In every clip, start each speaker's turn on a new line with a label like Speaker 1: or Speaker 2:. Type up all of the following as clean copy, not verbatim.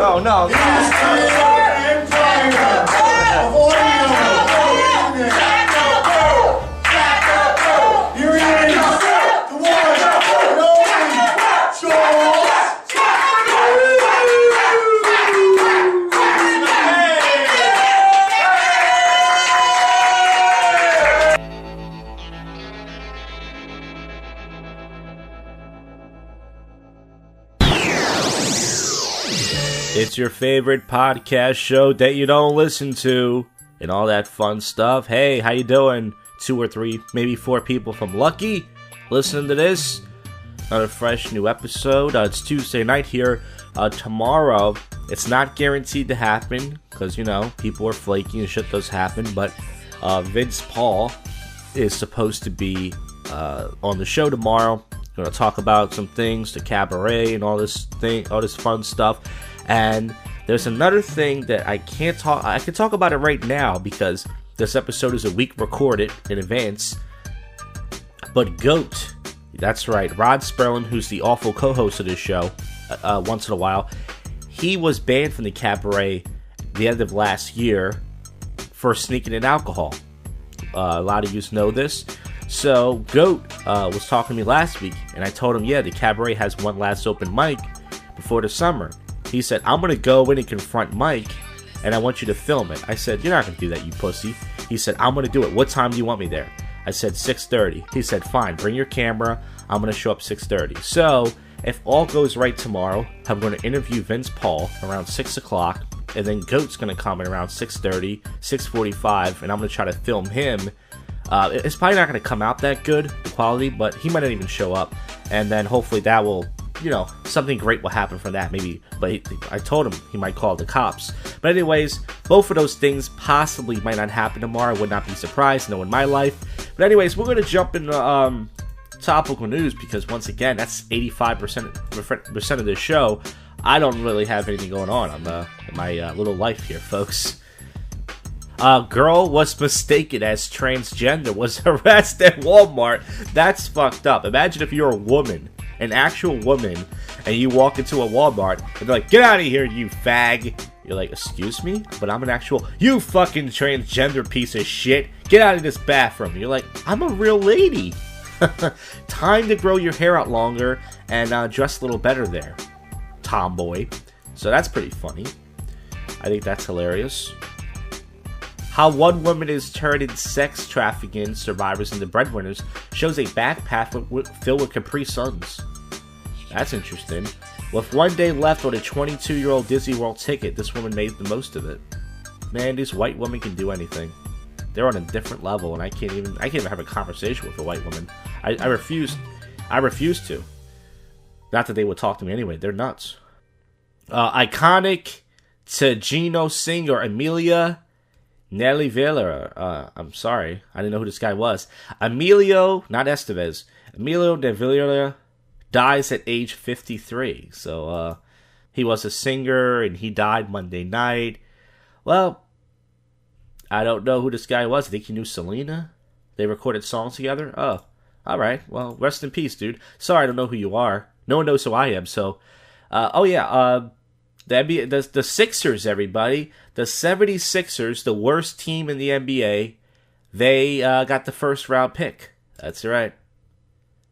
Speaker 1: no. It's your favorite podcast show that you don't listen to and all that fun stuff. Hey, how you doing? 2 or 3, maybe 4 people from Lucky listening to this. Another fresh new episode. It's Tuesday night here. Tomorrow, it's not guaranteed to happen because, you know, people are flaky and shit does happen. But Vince Paul is supposed to be on the show tomorrow. Going to talk about some things, the cabaret and all this fun stuff. And there's another thing that I can talk about it right now because this episode is a week recorded in advance. But GOAT, that's right, Rod Sperlin, who's the awful co-host of this show once in a while, he was banned from the cabaret the end of last year for sneaking in alcohol. A lot of you know this. So GOAT was talking to me last week, and I told him, yeah, the cabaret has one last open mic before the summer. He said, I'm going to go in and confront Mike, and I want you to film it. I said, you're not going to do that, you pussy. He said, I'm going to do it. What time do you want me there? I said, 6:30. He said, fine, bring your camera. I'm going to show up 6:30. So, if all goes right tomorrow, I'm going to interview Vince Paul around 6 o'clock, and then GOAT's going to come in around 6:30, 6:45, and I'm going to try to film him. It's probably not going to come out that good, the quality, but he might not even show up. And then hopefully that will, you know, something great will happen from that, maybe. But I told him he might call the cops. But anyways, both of those things possibly might not happen tomorrow. I would not be surprised, no, in my life. But anyways, we're going to jump into topical news because, once again, that's 85% of the show. I don't really have anything going on in my little life here, folks. A girl was mistaken as transgender, was arrested at Walmart. That's fucked up. Imagine if you're a woman, an actual woman, and you walk into a Walmart, and they're like, get out of here, you fag. You're like, excuse me? But I'm an actual, you fucking transgender piece of shit. Get out of this bathroom. You're like, I'm a real lady. Time to grow your hair out longer and dress a little better there, tomboy. So that's pretty funny. I think that's hilarious. How one woman is turning sex trafficking survivors into breadwinners shows a backpack filled with Capri Suns. That's interesting. With one day left on a 22-year-old Disney World ticket, this woman made the most of it. Man, these white women can do anything. They're on a different level, and I can't even have a conversation with a white woman. I refuse to. Not that they would talk to me anyway. They're nuts. Iconic Tigino singer Amelia Nelly Villa, I'm sorry, I didn't know who this guy was. Emilio, not Estevez, Emilio de Villa dies at age 53. So, he was a singer and he died Monday night. Well, I don't know who this guy was. I think he knew Selena. They recorded songs together. Oh, alright. Well, rest in peace, dude. Sorry, I don't know who you are. No one knows who I am, so. The Sixers, everybody. The 76ers, the worst team in the NBA, they got the first round pick. That's right.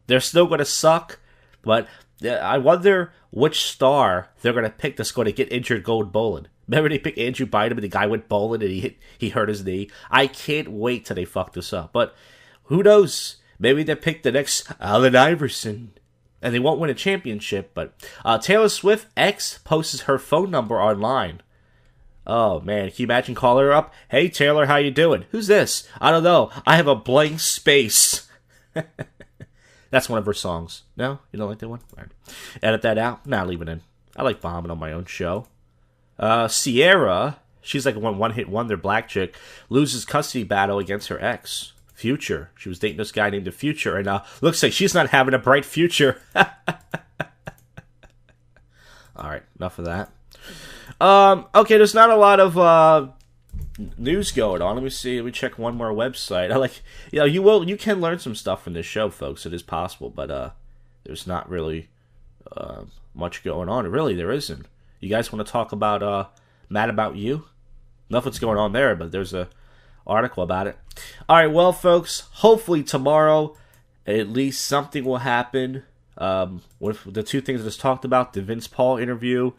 Speaker 1: They're still going to suck, but I wonder which star they're going to pick that's going to get injured going bowling. Remember they picked Andrew Bynum and the guy went bowling and he hurt his knee? I can't wait till they fuck this up. But who knows? Maybe they pick the next Allen Iverson. And they won't win a championship, but Taylor Swift ex posts her phone number online. Oh man, can you imagine calling her up? Hey Taylor, how you doing? Who's this? I don't know. I have a blank space. That's one of her songs. No? You don't like that one? All right. Edit that out? Nah, leave it in. I like bombing on my own show. Sierra, she's like a one-hit wonder black chick, loses custody battle against her ex. Future. She was dating this guy named The Future, and looks like she's not having a bright future. Alright, enough of that. Okay, there's not a lot of news going on. Let me see. Let me check one more website. You can learn some stuff from this show, folks. It is possible, but there's not really much going on. Really, there isn't. You guys want to talk about Mad About You? Nothing's going on there, but there's a article about it. All right, well, folks, hopefully tomorrow at least something will happen with the two things I just talked about, the Vince Paul interview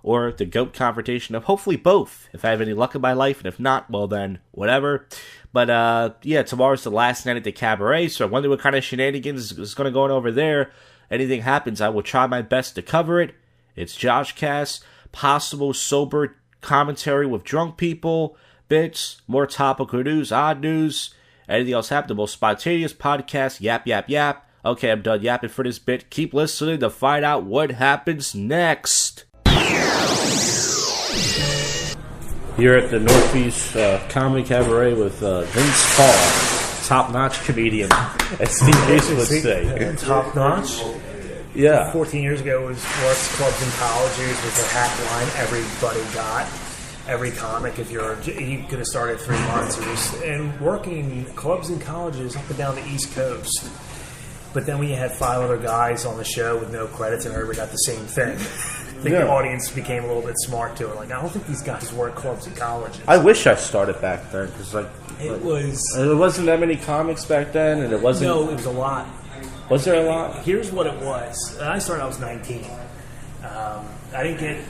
Speaker 1: or the GOAT confrontation, of hopefully both, if I have any luck in my life, and if not, well then, whatever. But yeah, tomorrow's the last night at the cabaret, so I wonder what kind of shenanigans is going to go on over there. Anything happens, I will try my best to cover it. It's JoshCast, possible sober commentary with drunk people, bits, more topical news, odd news, anything else happen, the most spontaneous podcast, yap, yap, yap. Okay, I'm done yapping for this bit. Keep listening to find out what happens next. Here at the Northeast Comedy Cabaret with Vince Paul, top-notch comedian, as Steve Mason would say.
Speaker 2: Top-notch?
Speaker 1: Yeah.
Speaker 2: 14 years ago, it was worst clubs and colleges was the hat line everybody got. Every comic, you could have started 3 months. And working clubs and colleges up and down the East Coast. But then we had 5 other guys on the show with no credits, and everybody got the same thing. I think the audience became a little bit smart to it. Like, I don't think these guys work clubs and colleges.
Speaker 1: I wish I started back then, because there wasn't that many comics back then, and it wasn't.
Speaker 2: No, it was a lot.
Speaker 1: Was there a lot?
Speaker 2: Here's what it was. I started. I was 19. I didn't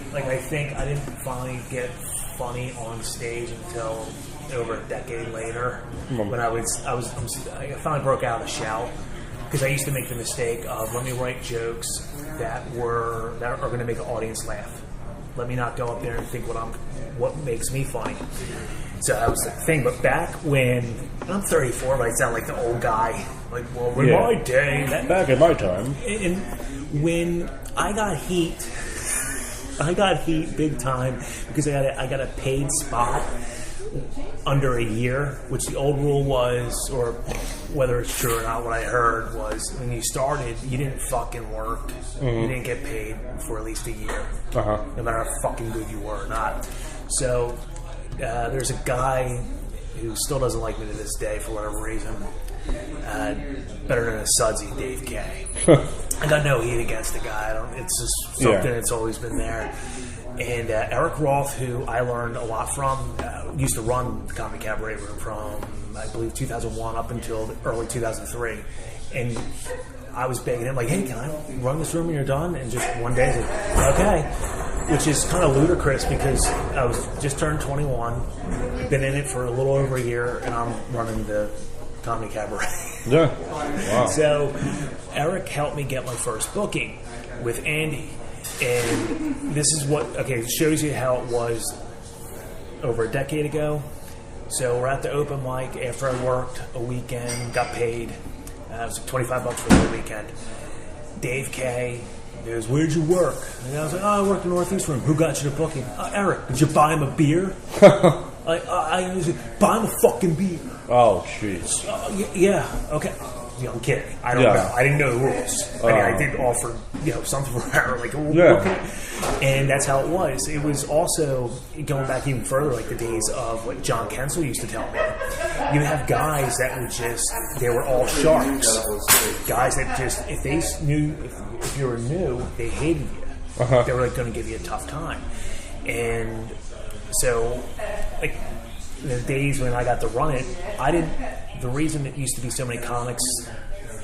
Speaker 2: finally get funny on stage until over a decade later, when I finally broke out of the shout. Because I used to make the mistake of, let me write jokes that are going to make an audience laugh. Let me not go up there and think what makes me funny. So that was the thing. But back when, I'm 34, but I sound like the old guy. Like, well, in my day.
Speaker 1: Back in my time.
Speaker 2: And when I got heat big time because I got a paid spot under a year, which the old rule was, or whether it's true or not, what I heard was when you started, you didn't fucking work. Mm-hmm. You didn't get paid for at least a year, no matter how fucking good you were or not. So there's a guy who still doesn't like me to this day for whatever reason, better than a sudsy, Dave K. I got no heat against the guy. It's just something that's always been there. And Eric Roth, who I learned a lot from, used to run the Comedy Cabaret Room from, I believe, 2001 up until early 2003. And I was begging him, like, hey, can I run this room when you're done? And just one day, he's like, okay. Which is kind of ludicrous because I was just turned 21, been in it for a little over a year, and I'm running the Comedy Cabaret.
Speaker 1: Yeah. Wow.
Speaker 2: So Eric helped me get my first booking with Andy. And this is it shows you how it was over a decade ago. So we're at the open mic after I worked a weekend, got paid. It was like $25 for the weekend. Dave K goes, where'd you work? And I was like, I worked in the Northeast Room. Who got you the booking? Eric, did you buy him a beer? I was like, buy him a fucking beer.
Speaker 1: Oh, jeez.
Speaker 2: Yeah, okay. I'm kidding. I don't know. I didn't know the rules. I did offer, something for her. Like, and that's how it was. It was also going back even further, like the days of what John Kensel used to tell me. You have guys that were they were all sharks. Guys that just, if they knew, if you were new, they hated you. They were going to give you a tough time. And so, like, the days when I got to run it, the reason it used to be so many comics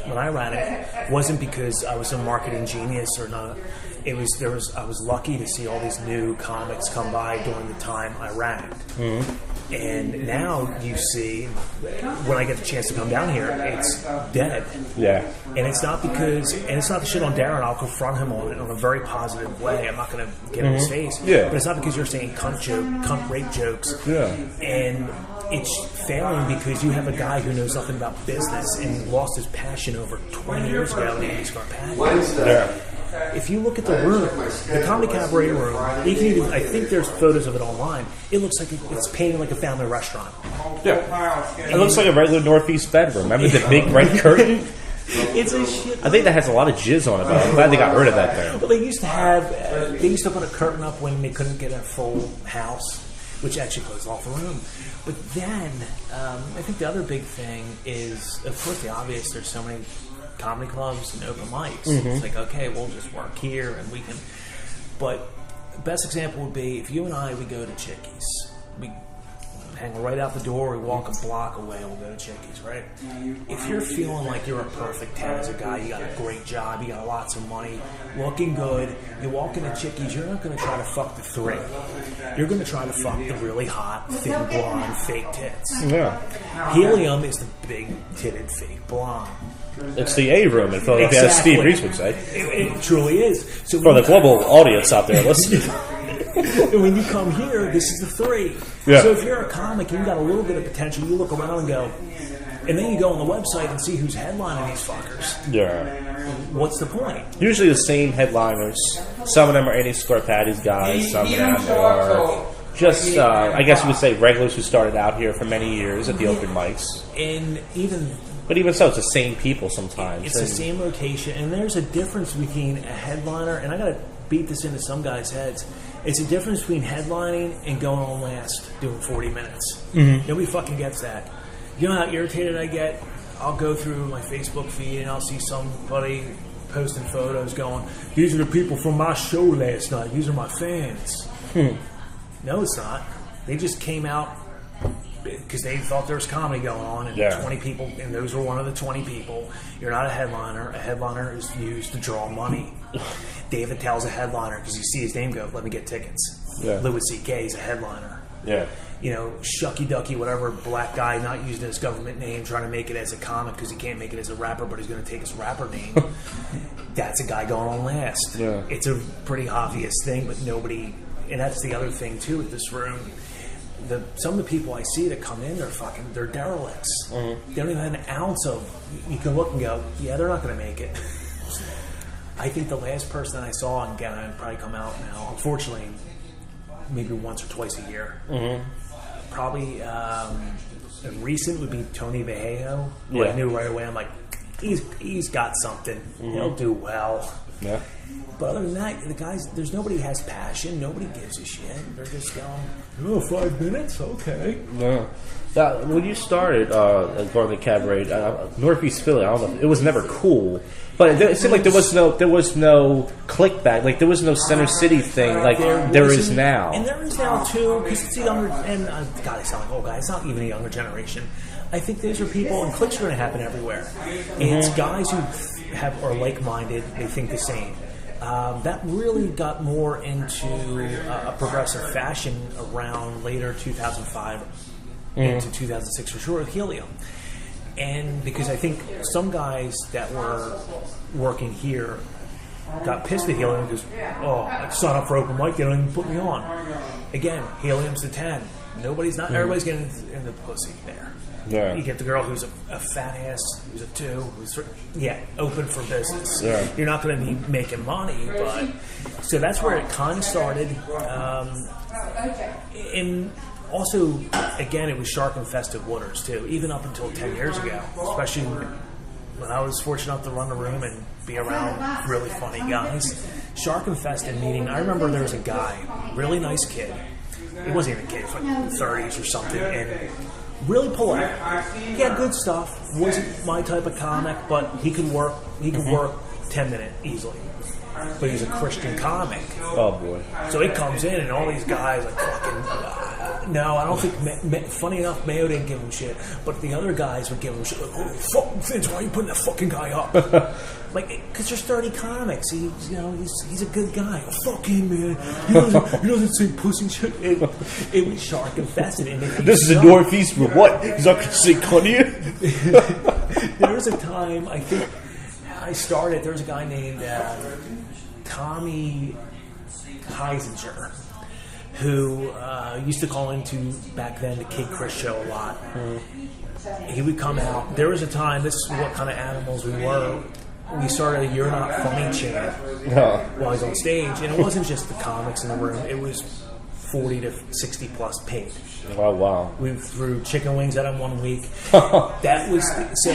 Speaker 2: when I ran it wasn't because I was a marketing genius or not. I was lucky to see all these new comics come by during the time I ran it. Mm-hmm. And now you see, when I get the chance to come down here, it's dead. Yeah. And it's not to shit on Darren. I'll confront him on it in a very positive way. I'm not going to get in his face. Yeah. But it's not because you're saying cunt rape jokes. Yeah. And it's failing because you have a guy who knows nothing about business and lost his passion over 20 years ago, and he's got passion. Yeah. If you look at the room, the Comedy Cabaret room, I think there's photos of it online. It looks like it's painted like a family restaurant.
Speaker 1: Yeah. It looks like a regular Northeast bedroom. Remember the big red curtain?
Speaker 2: It's a shit.
Speaker 1: I think that has a lot of jizz on it, but I'm glad they got rid of that there.
Speaker 2: Well, they used to put a curtain up when they couldn't get a full house, which actually closed off the room. But then, I think the other big thing is, of course, the obvious. There's so many comedy clubs and open mics. Mm-hmm. It's like, okay, we'll just work here and we can. But best example would be if you and I, we go to Chickies. We hang right out the door, we walk a block away, we'll go to Chickies, right? If you're feeling like you're a perfect 10 as a guy, you got a great job, you got lots of money, looking good, you walk into Chickies, you're not going to try to fuck the 3. You're going to try to fuck the really hot, thin blonde, fake tits.
Speaker 1: Yeah.
Speaker 2: Helium is the big titted fake blonde.
Speaker 1: It's the A room in Philadelphia, as Steve Reese would say.
Speaker 2: It truly is. So
Speaker 1: for the global audience out there listening.
Speaker 2: And when you come here, this is the 3.
Speaker 1: Yeah.
Speaker 2: So if you're a comic, you've got a little bit of potential, you look around and go, and then you go on the website and see who's headlining these fuckers.
Speaker 1: Yeah.
Speaker 2: What's the point?
Speaker 1: Usually the same headliners. Some of them are any square patties guys, some of them are just, I guess you would say regulars who started out here for many years at the open mics. But even so, it's the same people sometimes.
Speaker 2: It's the same location, and there's a difference between a headliner, and I gotta beat this into some guys' heads. It's a difference between headlining and going on last, doing 40 minutes. Mm-hmm. Nobody fucking gets that. You know how irritated I get? I'll go through my Facebook feed and I'll see somebody posting photos going, these are the people from my show last night. These are my fans. No, it's not. They just came out because they thought there was comedy going on, and 20 people, and those were one of the 20 people. You're not a headliner. A headliner is used to draw money. David Tell's a headliner because you see his name go, let me get tickets. Yeah. Louis C.K. is a headliner.
Speaker 1: Yeah.
Speaker 2: You know, Shucky Ducky, whatever, black guy not using his government name, trying to make it as a comic because he can't make it as a rapper, but he's going to take his rapper name. That's a guy going on last. Yeah. It's a pretty obvious thing, but nobody, and that's the other thing too with this room. Some of the people I see that come in, they're derelicts. Mm-hmm. They don't even have an ounce of. You can look and go, yeah, they're not going to make it. I think the last person I saw, and again, I'd probably come out now, unfortunately, maybe once or twice a year. Mm-hmm. Probably recent would be Tony Vallejo. Who I knew right away. I'm like, he's got something. Mm-hmm. He'll do well. Yeah. But other than that, the guys, there's nobody who has passion. Nobody gives a shit. They're just going, 5 minutes? Okay.
Speaker 1: No. When you started going to the cabaret, Northeast Philly, I don't know, it was never cool. But it seemed like there was no clickback. Like, there was no Center City thing like there is now.
Speaker 2: And there is now, too, because it's a younger, and God, I sound like old guy. It's not even a younger generation. I think those are people, and clicks are going to happen everywhere. And it's guys who are like-minded, they think the same. That really got more into a progressive fashion around later 2005 into 2006 for sure with Helium. And because I think some guys that were working here got pissed at Helium because, I signed up for open mic, they don't even put me on. Again, Helium's the 10. Everybody's getting in the pussy there. Yeah. You get the girl who's a fat ass, who's a 2, who's open for business. Yeah. You're not going to be making money, but so that's where it kind of started. And also, again, it was shark-infested waters too, even up until 10 years ago. Especially when I was fortunate enough to run the room and be around really funny guys. Shark-infested meaning, I remember there was a guy, really nice kid. He wasn't even a kid, he was like in the 30s or something, and really polite. He had good stuff. Wasn't my type of comic, but he could work. He could work 10 minutes easily. But he's a Christian comic.
Speaker 1: Oh boy!
Speaker 2: So he comes in, and all these guys like fucking. No, I don't think. Funny enough, Mayo didn't give him shit, but the other guys would give him shit. Like, oh, fuck, Vince, why are you putting that fucking guy up? Like, because there's 30 comics. He's a good guy. Oh, fuck him, man. He doesn't say pussy shit. It was shark infested. And
Speaker 1: this is a Northeast for what? He's not going to say cunt here?
Speaker 2: There was a time, I think, I started, there was a guy named Tommy Heisinger who used to call into, back then, the Kid Chris show a lot. Mm-hmm. He would come out. There was a time, this is what kind of animals we were. We started a "You're Not Funny" chant while he's on stage, and it wasn't just the comics in the room. It was 40 to 60 plus paid.
Speaker 1: Oh wow!
Speaker 2: We threw chicken wings at him one week. That was so.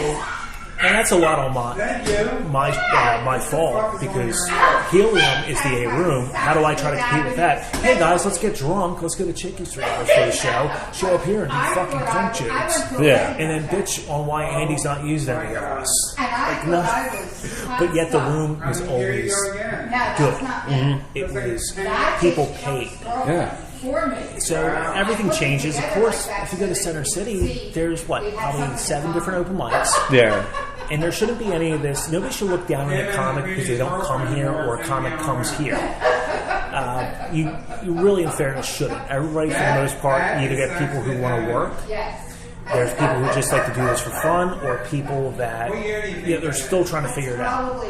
Speaker 2: And that's a lot on my fault, because helium is the A room. How do I try to compete with that? Hey guys, let's get drunk. Let's go to Chickies 3 hours for the show. Show up here and do fucking cunt jokes.
Speaker 1: Yeah.
Speaker 2: And then bitch on why Andy's not used any of us. Like, no. But yet the room was always good. Mm-hmm. It was people paid.
Speaker 1: Yeah.
Speaker 2: So everything changes. Of course, if you go to Center City, there's probably 7 different open mics.
Speaker 1: Yeah.
Speaker 2: And there shouldn't be any of this. Nobody should look down on a comic because they don't come here or a comic comes here. You really, in fairness, shouldn't. Everybody, for the most part, you either get people who want to work. There's people who just like to do this for fun, or people that they're still trying to figure it out.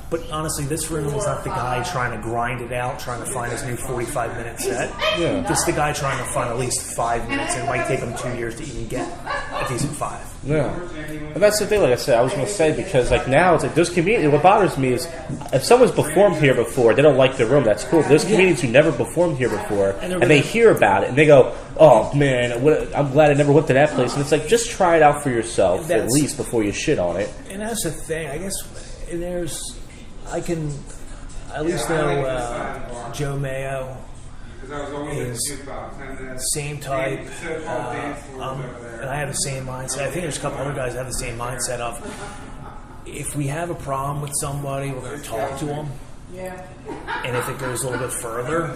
Speaker 2: But honestly, this room is not the guy trying to grind it out, trying to find his new 45-minute set. Yeah. Just the guy trying to find at least 5 minutes, and it might take him 2 years to even get a decent 5.
Speaker 1: Yeah. And that's the thing, like I said, I was going to say, because like now, it's like those comedians, what bothers me is if someone's performed here before, they don't like the room, that's cool. There's comedians who never performed here before, and they hear about it, and they go, oh man, I'm glad I never went to that place. And it's like, just try it out for yourself, at least, before you shit on it.
Speaker 2: And that's the thing, I guess, I can at least know Joe Mayo is same type, and I have the same mindset. I think there's a couple other guys that have the same mindset of, if we have a problem with somebody, we're going to talk to them, and if it goes a little bit further,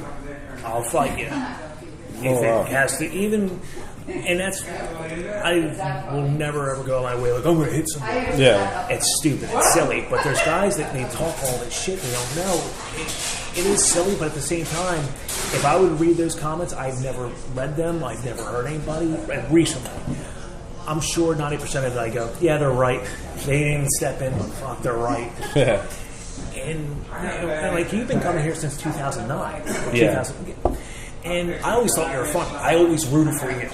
Speaker 2: I'll fight you. If it has to, even, and that's, I will never ever go my way like, I'm going to hit somebody.
Speaker 1: Yeah.
Speaker 2: It's stupid, it's silly, but there's guys that they talk all this shit they don't know. It is silly, but at the same time, if I would read those comments, I've never read them, I've never heard anybody, and recently, I'm sure 90% of it I go, yeah, they're right. They didn't even step in, but fuck, they're right.
Speaker 1: Yeah.
Speaker 2: And like, you've been coming here since 2009.
Speaker 1: Yeah.
Speaker 2: 2000, and I always thought you were fun. I always rooted for you.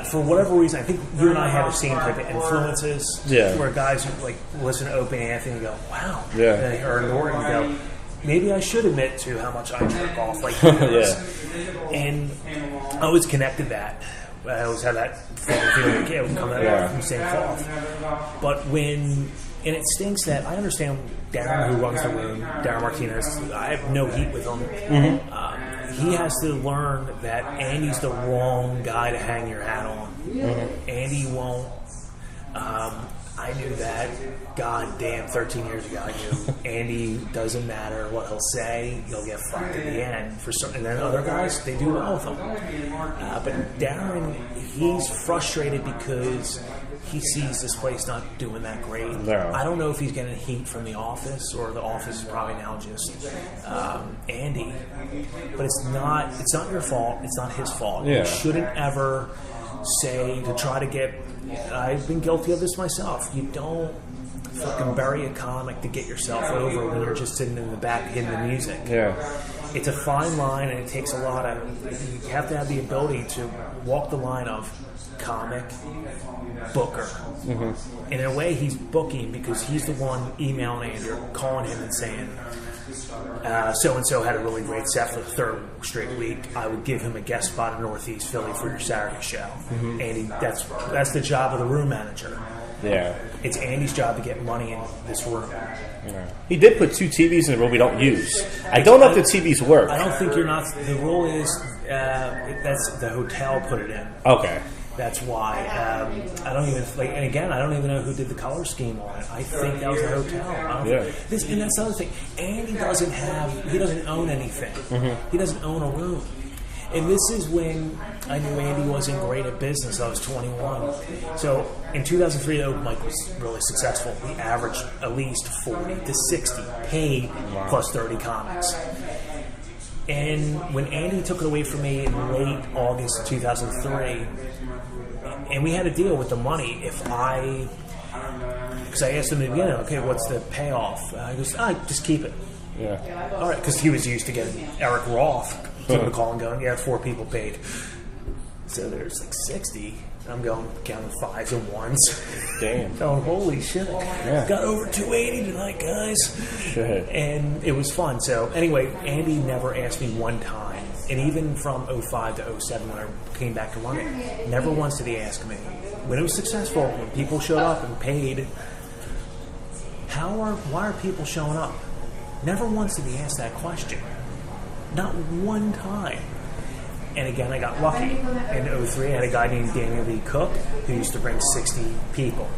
Speaker 2: For whatever reason, I think you and I have the same type of influences. Yeah. Where guys who like listen to Opie and Anthony and go, wow.
Speaker 1: Yeah.
Speaker 2: Or Norton and go, maybe I should admit to how much I jerk off like he does. And I always connected that. I always had that feeling like, yeah, we come out from the same cloth. But and it stinks that I understand Darren, who runs the room, Darren Martinez, I have no heat with him. Mm-hmm. He has to learn that Andy's the wrong guy to hang your hat on. Mm-hmm. Andy won't. I knew that. God damn, 13 years ago, I knew Andy doesn't matter what he'll say. He'll get fucked at the end. And then other guys, they do well with him. But Darren, he's frustrated because he sees this place not doing that great. No. I don't know if he's getting heat from the office, or the office is probably now just Andy. But it's not your fault. It's not his fault. Yeah. You shouldn't ever say to try to get. I've been guilty of this myself. You don't fucking bury a comic to get yourself over when you're just sitting in the back hitting the music. Yeah. It's a fine line, and it takes a lot of. You have to have the ability to walk the line of comic, booker. Mm-hmm. And in a way, he's booking because he's the one emailing Andrew, calling him and saying, so-and-so had a really great set for the third straight week. I would give him a guest spot in Northeast Philly for your Saturday show. Mm-hmm. Andy, that's the job of the room manager. Yeah. It's Andy's job to get money in this room.
Speaker 1: Yeah. He did put 2 TVs in the room we don't use. I don't know if the TVs work.
Speaker 2: I don't think you're not. The rule is that's the hotel put it in.
Speaker 1: Okay.
Speaker 2: That's why. I don't even and again, I don't even know who did the color scheme on it. I think that was the hotel. And that's the other thing. Andy he doesn't own anything. Mm-hmm. He doesn't own a room. And this is when I knew Andy wasn't great at business. I was 21. So in 2003, the open mic was really successful. We averaged at least 40 to 60 paid plus 30 comics. And when Andy took it away from me in late August of 2003, and we had a deal with the money, because I asked him at the beginning, okay, what's the payoff? He goes, just keep it. Yeah. All right, because he was used to getting Eric Roth giving a call and going, 4 people paid. So there's like 60. I'm going counting 5s and 1s.
Speaker 1: Damn.
Speaker 2: Going, holy shit. Yeah. Got over 280 tonight, guys. Shit. And it was fun. So anyway, Andy never asked me one time And even from 05 to 07 when I came back to running, never once did he ask me. When it was successful, when people showed up and paid, why are people showing up? Never once did he ask that question. Not one time. And again, I got lucky. In 03, I had a guy named Daniel Lee Cook who used to bring 60 people.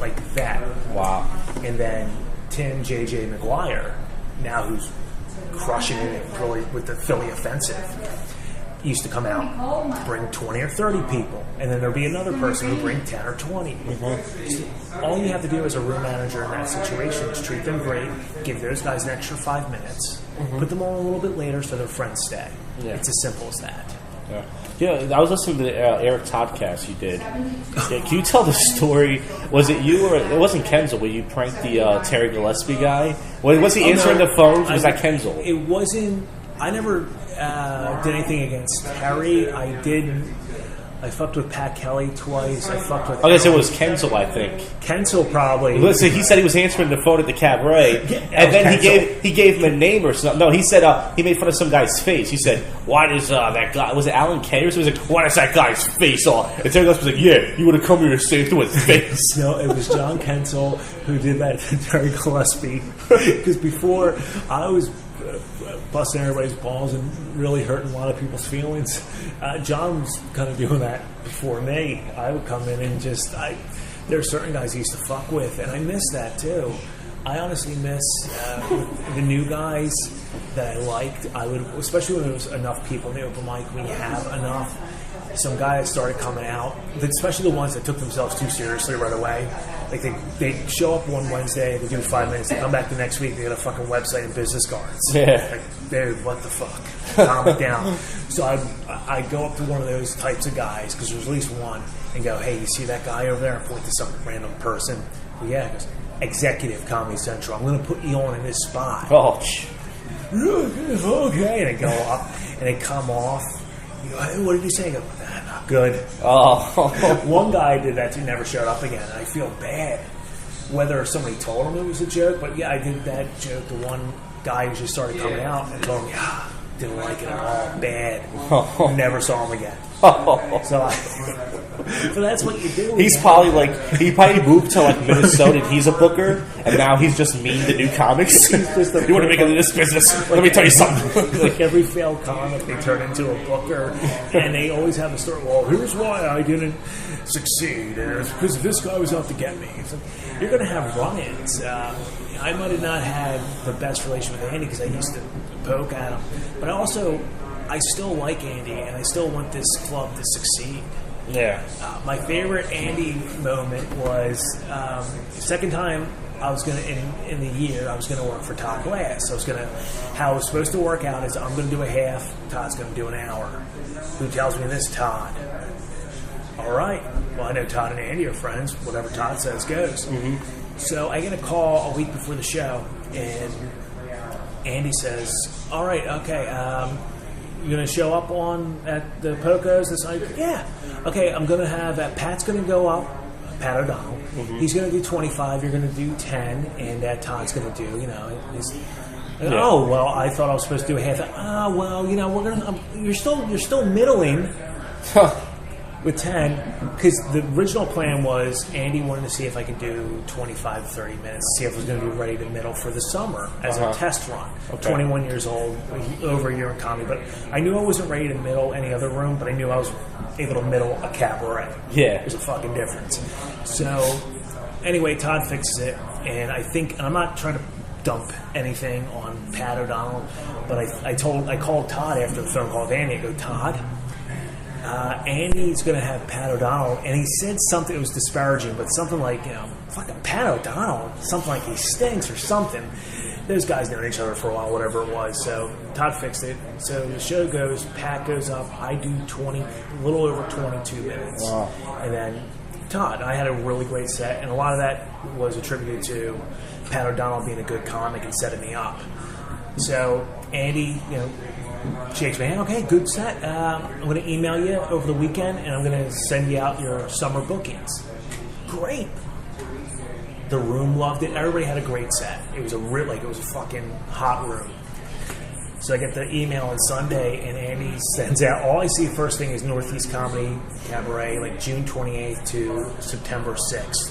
Speaker 2: Like that.
Speaker 1: Wow.
Speaker 2: And then Tim J.J. McGuire, now who's crushing it really with the Philly offensive, used to come out, bring 20 or 30 people. And then there'd be another person who'd bring 10 or 20. Mm-hmm. All you have to do as a room manager in that situation is treat them great, give those guys an extra 5 minutes, put them on a little bit later so their friends stay. Yeah. It's as simple as that.
Speaker 1: Yeah, I was listening to the Eric Toddcast you did. Yeah, can you tell the story? Was it you or it wasn't Kenzel? Where you pranked the Terry Gillespie guy? Was he answering the phones? Was that Kenzel?
Speaker 2: It wasn't. I never did anything against Terry. I fucked with Pat Kelly twice. I fucked with.
Speaker 1: I guess it was Kenzel, I think.
Speaker 2: Kenzel probably.
Speaker 1: Listen, he said he was answering the phone at the cabaret, and then he gave him a name or something. No, he said he made fun of some guy's face. He said, "Why does that guy? Was it Alan Kay or something? He was like, why does that guy's face on?" And Terry Gillespie was like, "Yeah, you would have come here to say it to his face."
Speaker 2: No, it was John Kenzel who did that to Terry Gillespie. Because before I was busting everybody's balls and really hurting a lot of people's feelings. John was kind of doing that before me. I would come in and there are certain guys I used to fuck with, and I miss that too. I honestly miss the new guys that I liked. I would, especially when there was enough people in the open mic, when you have enough. Some guys started coming out, especially the ones that took themselves too seriously right away. Like they show up one Wednesday, they do 5 minutes, they come back the next week, they got a fucking website and business cards.
Speaker 1: Yeah.
Speaker 2: Like, dude, what the fuck? Calm it down. So I go up to one of those types of guys, because there's at least one, and go, hey, you see that guy over there? And point to some random person. Well, yeah, because Executive Comedy Central, I'm going to put you on in this spot.
Speaker 1: Oh,
Speaker 2: okay. And they go up, and they come off. You go, hey, what did you say? I go, not good.
Speaker 1: Oh.
Speaker 2: One guy did that too, never showed up again, and I feel bad. Whether somebody told him it was a joke, but yeah, I did that joke to one guy who just started coming out and told me, didn't like it at all, bad. Never saw him again. So that's what you do.
Speaker 1: He probably moved to like Minnesota and he's a booker, and now he's just mean to new comics. You want to make it in this business? Let me tell you something.
Speaker 2: Like every failed comic, they turn into a booker, and they always have a story. Well, here's why I didn't succeed. It's because this guy was out to get me. So you're going to have run-ins. I might have not had the best relation with Andy because I used to poke at him, but I still like Andy, and I still want this club to succeed.
Speaker 1: Yeah.
Speaker 2: My favorite Andy moment was second time I was going to in the year I was going to work for Todd Glass. How it was supposed to work out is I'm going to do a half, Todd's going to do an hour. Who tells me this? Todd. All right. Well, I know Todd and Andy are friends. Whatever Todd says goes. Mm-hmm. So I get a call a week before the show, and Andy says, "All right, okay, you're going to show up at the Pocos this night?" "Yeah." "Okay, I'm going to have Pat's going to go up, Pat O'Donnell. Mm-hmm. He's going to do 25. You're going to do 10, and Todd's going to do, Oh, well, I thought I was supposed to do a half. Well, we're going to. You're still middling." With 10, because the original plan was Andy wanted to see if I could do 25 to 30 minutes, see if I was going to be ready to middle for the summer as a test run. Okay. 21 years old, over a year in comedy. But I knew I wasn't ready to middle any other room, but I knew I was able to middle a cabaret.
Speaker 1: Yeah.
Speaker 2: There's a fucking difference. So, anyway, Todd fixes it, and I'm not trying to dump anything on Pat O'Donnell, but I called Todd after the phone call with Andy. I go, "Todd, Andy's going to have Pat O'Donnell," and he said something that was disparaging, but something like, fucking Pat O'Donnell, something like he stinks or something. Those guys known each other for a while, whatever it was. So Todd fixed it. So the show goes, Pat goes up, I do a little over 22 minutes. Wow. And then Todd, I had a really great set, and a lot of that was attributed to Pat O'Donnell being a good comic and setting me up. So Andy, shakes my hand. "Okay, good set. I'm going to email you over the weekend, and I'm going to send you out your summer bookings." Great. The room loved it. Everybody had a great set. It was it was a fucking hot room. So I get the email on Sunday, and Andy sends out, all I see first thing is Northeast Comedy Cabaret, like June 28th to September 6th.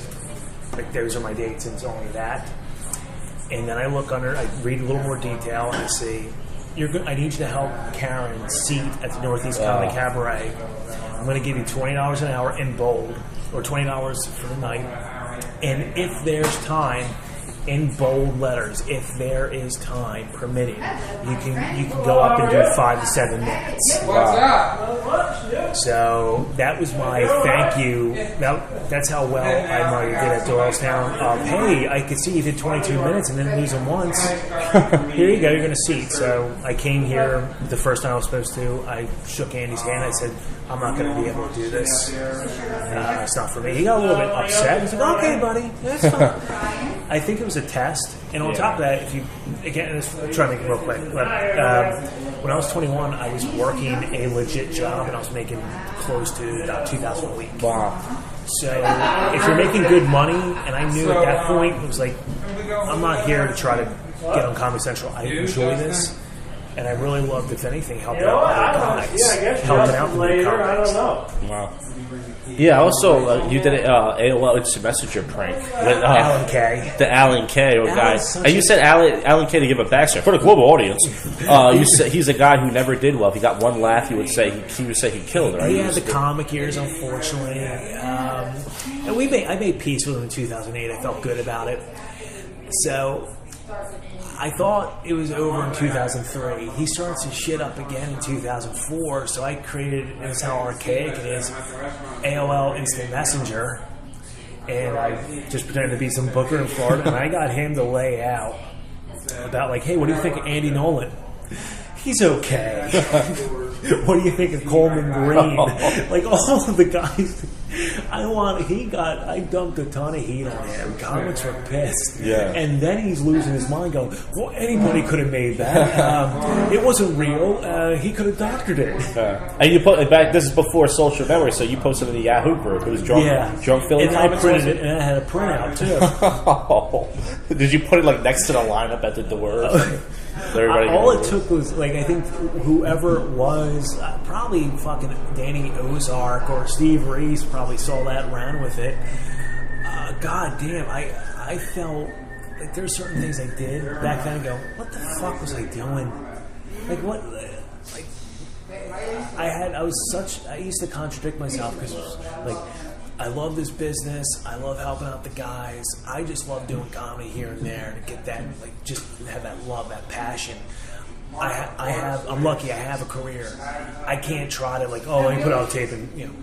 Speaker 2: Like, those are my dates, and it's only that. And then I look under, I read a little more detail, and I see, I need you to help Karen seat at the Northeast Comedy Cabaret. I'm going to give you $20 an hour in bold, or $20 for the night. And if there's time, in bold letters, if there is time permitting, you can go up and do 5 to 7 minutes. Wow. So that was my thank you. That's how well I might have did at Doylestown. Hey, I could see you did 22 minutes and didn't lose them once. Here you go, you're going to seat. So I came here the first time I was supposed to. I shook Andy's hand. I said, I'm not going to be able to do this. It's not for me. He got a little bit upset. He's like, okay, buddy, that's fine. I think it was a test, and on top of that, if you again, I'm trying to make it real quick. But when I was 21, I was working a legit job, and I was making close to about $2,000 a week.
Speaker 1: Wow!
Speaker 2: So if you're making good money, and I knew at that point it was like, I'm not here to try to get on Comedy Central. I enjoy this, and I really loved, if anything, helping out other comics, helping out the new comics.
Speaker 1: Wow. Yeah, also, you did an AOL Instant Messenger prank with
Speaker 2: Alan K.
Speaker 1: The Alan K. guy. And you said Alan K to give a backstory for the global audience. You said he's a guy who never did well. If he got one laugh, he would say he killed, right?
Speaker 2: He had the comic years, unfortunately. And I made peace with him in 2008. I felt good about it. So I thought it was over in 2003. He starts his shit up again in 2004, so I created, and it's how archaic it is, AOL Instant Messenger, and I just pretended to be some booker in Florida, and I got him to lay out about, like, hey, what do you think of Andy Nolan? He's okay. What do you think of Coleman Green? Like, all of the guys... I dumped a ton of heat on him. Comics were pissed.
Speaker 1: Yeah.
Speaker 2: And then he's losing his mind going, well, anybody could have made that. It wasn't real. He could have doctored it.
Speaker 1: And you put back, this is before social memory, so you posted in the Yahoo group. It was drunk Philly
Speaker 2: and
Speaker 1: comics.
Speaker 2: I printed it, and I had a printout, too.
Speaker 1: Did you put it like next to the lineup at the door?
Speaker 2: All it took was, like, I think whoever it was, probably fucking Danny Ozark or Steve Reese probably saw that and ran with it. God damn, I felt like there's certain things I did back then and go, what the fuck was I doing? Like, what? Like, I used to contradict myself because, like, I love this business. I love helping out the guys. I just love doing comedy here and there to get that, like, just have that love, that passion. I'm lucky. I have a career. I can't try to, like, let me put out a tape and, you know,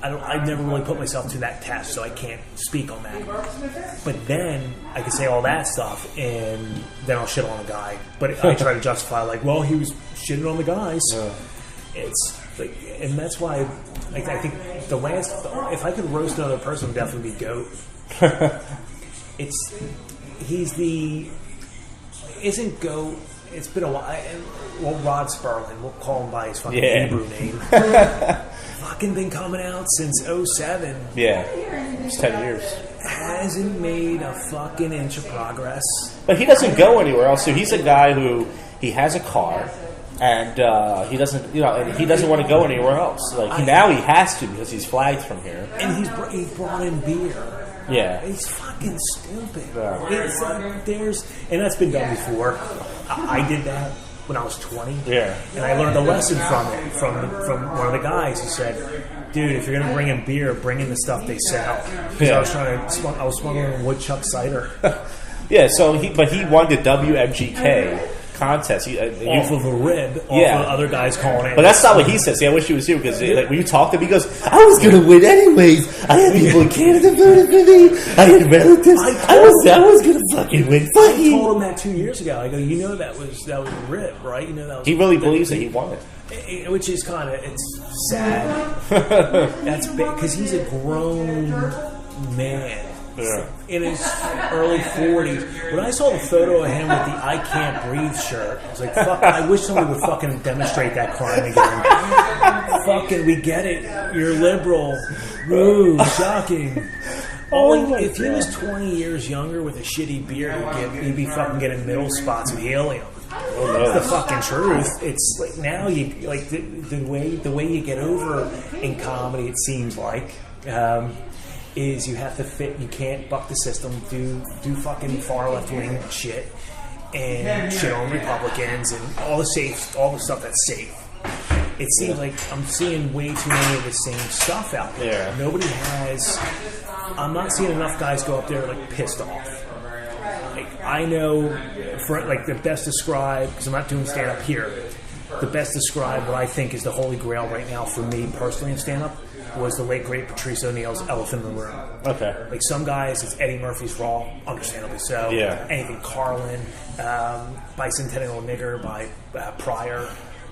Speaker 2: I've never really put myself to that test, so I can't speak on that. But then I can say all that stuff, and then I'll shit on a guy. But I try to justify, like, well, he was shitting on the guys. Yeah. It's like, and that's why, like, I think if I could roast another person, it would definitely be Goat. Isn't Goat? It's been a while. Well, Rod Sperling, we'll call him by his fucking Hebrew name. Fucking been coming out since 2007.
Speaker 1: Yeah, it's 10 years.
Speaker 2: Hasn't made a fucking inch of progress.
Speaker 1: But he doesn't go anywhere else. So he's a guy who he has a car. And he doesn't, and he doesn't want to go anywhere else. Like now he has to because he's flagged from here.
Speaker 2: And he's brought in beer.
Speaker 1: Yeah,
Speaker 2: he's fucking stupid.
Speaker 1: Yeah.
Speaker 2: It's like and that's been done before. I did that when I was 20.
Speaker 1: Yeah,
Speaker 2: and I learned a lesson from it from one of the guys who said, "Dude, if you're gonna bring in beer, bring in the stuff they sell." Because I was smuggling woodchuck cider.
Speaker 1: Yeah, so he won the WMGK contest
Speaker 2: off of a rib, off of other guys calling it.
Speaker 1: But that's not what he says. See, I wish he was here because like, when you talk to him, he goes, "I was going to win anyways. I had people in Canada voted for me. I had relatives. I was going to fucking win."
Speaker 2: I told him that 2 years ago. I go, that was a rib, right? That was.
Speaker 1: He really believes that he won
Speaker 2: it. Which is kind of, it's sad. That's big because he's a grown man.
Speaker 1: Yeah.
Speaker 2: In his early 40s. When I saw the photo of him with the I Can't Breathe shirt, I was like, fuck, I wish somebody would fucking demonstrate that crime again. Fucking, we get it. You're liberal. Woo, shocking. If he was 20 years younger with a shitty beard, he'd be fucking getting middle spots of helium. It's the fucking truth. It's like now you like the way you get over in comedy. It seems like is you have to fit. You can't buck the system. Do fucking far left wing shit and shit on Republicans and all the stuff that's safe. It seems like I'm seeing way too many of the same stuff out there. Yeah. I'm not seeing enough guys go up there like pissed off. Like I know, for like the best described, because I'm not doing stand up here. The best described what I think is the holy grail right now for me personally in stand up was the late great Patrice O'Neal's Elephant in the Room. Okay. Like some guys, it's Eddie Murphy's Raw, understandably so. Yeah. Anything Carlin, Bicentennial Nigger by Pryor.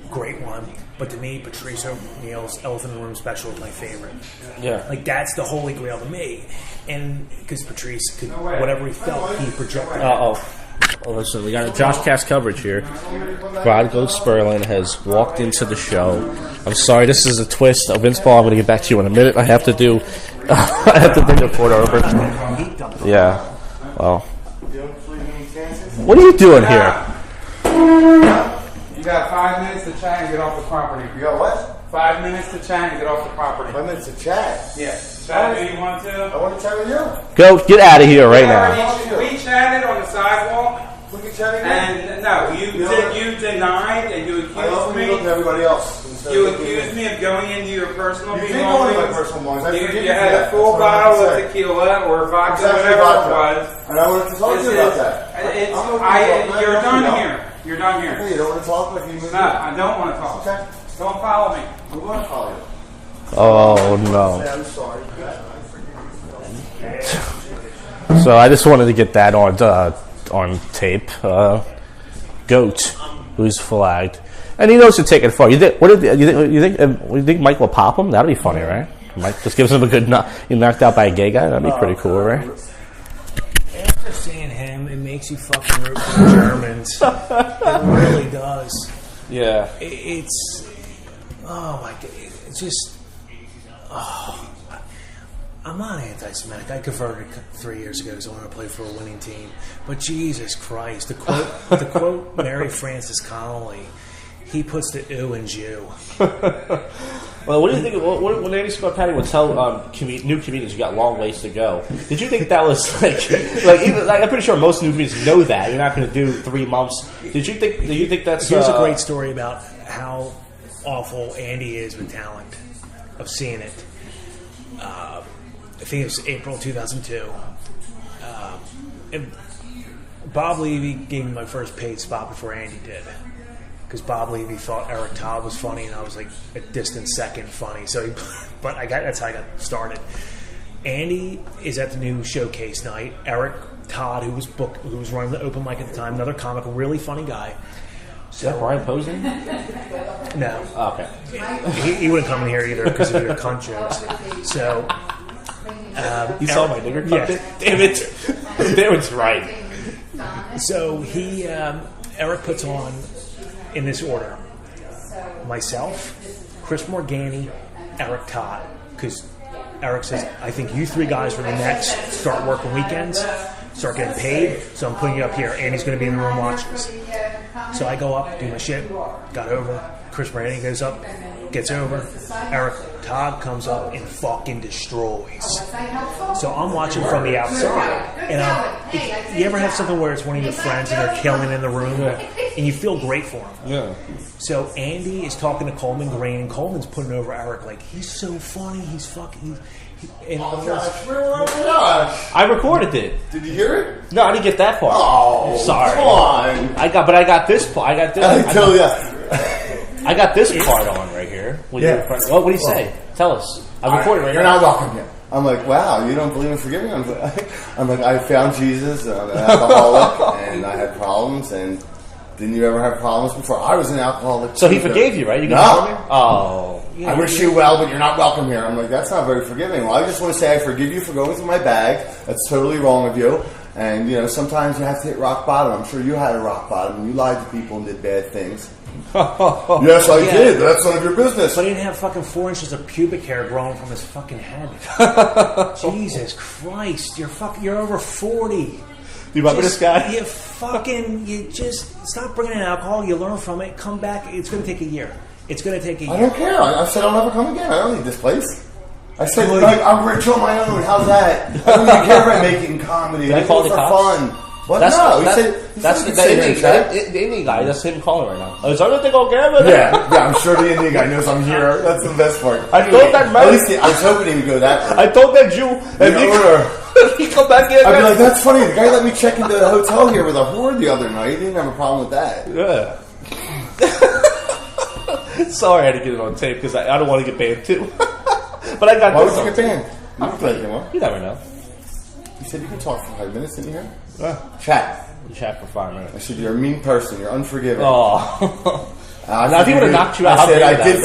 Speaker 2: Great one, but to me, Patrice O'Neal's Elephant in the Room special is my favorite. Yeah, like that's the holy grail to me, and because Patrice could whatever he felt, he projected.
Speaker 1: Well, listen, we got a JoshCast coverage here. Brodko Sperling has walked into the show. I'm sorry, this is a twist. Vince Paul, I'm going to get back to you in a minute. I have to bring the photo over. Yeah. Well, what are you doing here?
Speaker 3: You got 5 minutes to chat and get off the property.
Speaker 4: You got what?
Speaker 3: 5 minutes to chat and get off the property.
Speaker 4: 5 minutes to chat?
Speaker 3: Yeah. Chat if you want to.
Speaker 4: I want to chat with you.
Speaker 1: Go, get out of here right now.
Speaker 3: We chatted on the sidewalk.
Speaker 4: We can chat again?
Speaker 3: And no, you denied and you accused
Speaker 4: me. I love
Speaker 3: me.
Speaker 4: Look at everybody else.
Speaker 3: You accused me of going into your personal belongings.
Speaker 4: You did go into my personal belongings.
Speaker 3: You had a full bottle of tequila or vodka, whatever it was.
Speaker 4: And I wanted to talk to you about that.
Speaker 3: You're done here. You're done here.
Speaker 4: Hey, you don't want to talk like you moved?
Speaker 3: No, I don't want to talk. Okay. Don't follow me.
Speaker 4: I'm going to follow you.
Speaker 1: Oh, no.
Speaker 4: I'm sorry.
Speaker 1: So I just wanted to get that on tape. Goat, who's flagged. And he knows to take it far. You think Mike will pop him? That'd be funny, right? Mike just gives him a good knock. He knocked out by a gay guy. That'd be pretty cool, right?
Speaker 2: After seeing him, it makes you fucking root for the Germans. It really does.
Speaker 1: Yeah.
Speaker 2: It's oh my god. It's just I'm not anti-Semitic. I converted 3 years ago because I wanted to play for a winning team. But Jesus Christ, to quote Mary Frances Connolly, he puts the "ew" in Jew.
Speaker 1: Well, what do you think? When Andy Scott Patty would tell new comedians you got long ways to go, did you think that was I'm pretty sure most new comedians know that you're not going to do 3 months. Do you think that's?
Speaker 2: Here's a great story about how awful Andy is with talent. Of seeing it. I think it was April 2002. And Bob Levy gave me my first paid spot before Andy did. Because Bob Levy thought Eric Todd was funny, and I was like a distant second funny. But that's how I got started. Andy is at the new showcase night. Eric Todd, who was running the open mic at the time, another comic, a really funny guy.
Speaker 1: Is that Brian Posey?
Speaker 2: No.
Speaker 1: Oh, okay.
Speaker 2: He wouldn't come in here either because of your cunt jokes. So
Speaker 1: you saw my nigger cunt?
Speaker 2: Yeah.
Speaker 1: Damn it. Darren's right.
Speaker 2: So Eric puts on, in this order, myself, Chris Morgani, Eric Todd, because Eric says, I think you 3 guys are the next, start working weekends, start getting paid, so I'm putting you up here. Andy's going to be in the room watching us. So I go up, do my shit, got over. Chris Morgani goes up, gets over. Eric Todd comes up and fucking destroys. So I'm watching from the outside. And you ever have something where it's one of your friends and they're killing in the room and you feel great for them? Yeah. So Andy is talking to Coleman Green, and Coleman's putting over Eric like, he's so funny, he's fucking...
Speaker 1: I recorded it.
Speaker 4: Did you hear it?
Speaker 1: No, I didn't get that part.
Speaker 4: Oh,
Speaker 1: sorry.
Speaker 4: Come on.
Speaker 1: I got this part. I got this part on right here. What do you say? Tell us. I recorded it right
Speaker 4: You're
Speaker 1: now.
Speaker 4: not welcome here. I'm like, wow, you don't believe in forgiving? I'm like, I found Jesus, I'm an alcoholic, and I had problems, and didn't you ever have problems before? I was an alcoholic.
Speaker 1: So he forgave you, right? You
Speaker 4: no.
Speaker 1: Oh.
Speaker 4: Yeah, I wish you well, but you're not welcome here. I'm like, that's not very forgiving. Well, I just want to say I forgive you for going through my bag. That's totally wrong of you. And, sometimes you have to hit rock bottom. I'm sure you had a rock bottom. You lied to people and did bad things. Yes, I did. That's none of your business.
Speaker 2: But he didn't have fucking 4 inches of pubic hair growing from his fucking head. Jesus Christ. You're over 40.
Speaker 1: you remember this guy?
Speaker 2: You just stop bringing in alcohol. You learn from it. Come back. It's going to take a year. It's going to take a year.
Speaker 4: I don't care. I said I'll never come again. I don't need this place. I said I'm rich on my own. How's that? I don't even care about making comedy. I do it for fun. What? That's
Speaker 1: the Indian guy. That's him calling right now. Is everything okay?
Speaker 4: Yeah, I'm sure the Indian guy knows I'm here. That's the best part.
Speaker 1: I told that man.
Speaker 4: At least I was hoping he would go that way.
Speaker 1: I told that Jew. And he come back in.
Speaker 4: I'd be like, that's funny. The guy let me check into the hotel here with a whore the other night. He didn't have a problem with that.
Speaker 1: Yeah. Sorry, I had to get it on tape because I don't want to get banned too. But I got.
Speaker 4: Why would you get banned? You can play anymore.
Speaker 1: You never know.
Speaker 4: You said you can talk for 5 minutes, didn't you hear?
Speaker 1: Chat. You chat for 5 minutes.
Speaker 4: I said you're a mean person. You're unforgiving.
Speaker 1: Oh. Now, if he would have knocked you out,
Speaker 4: I said I do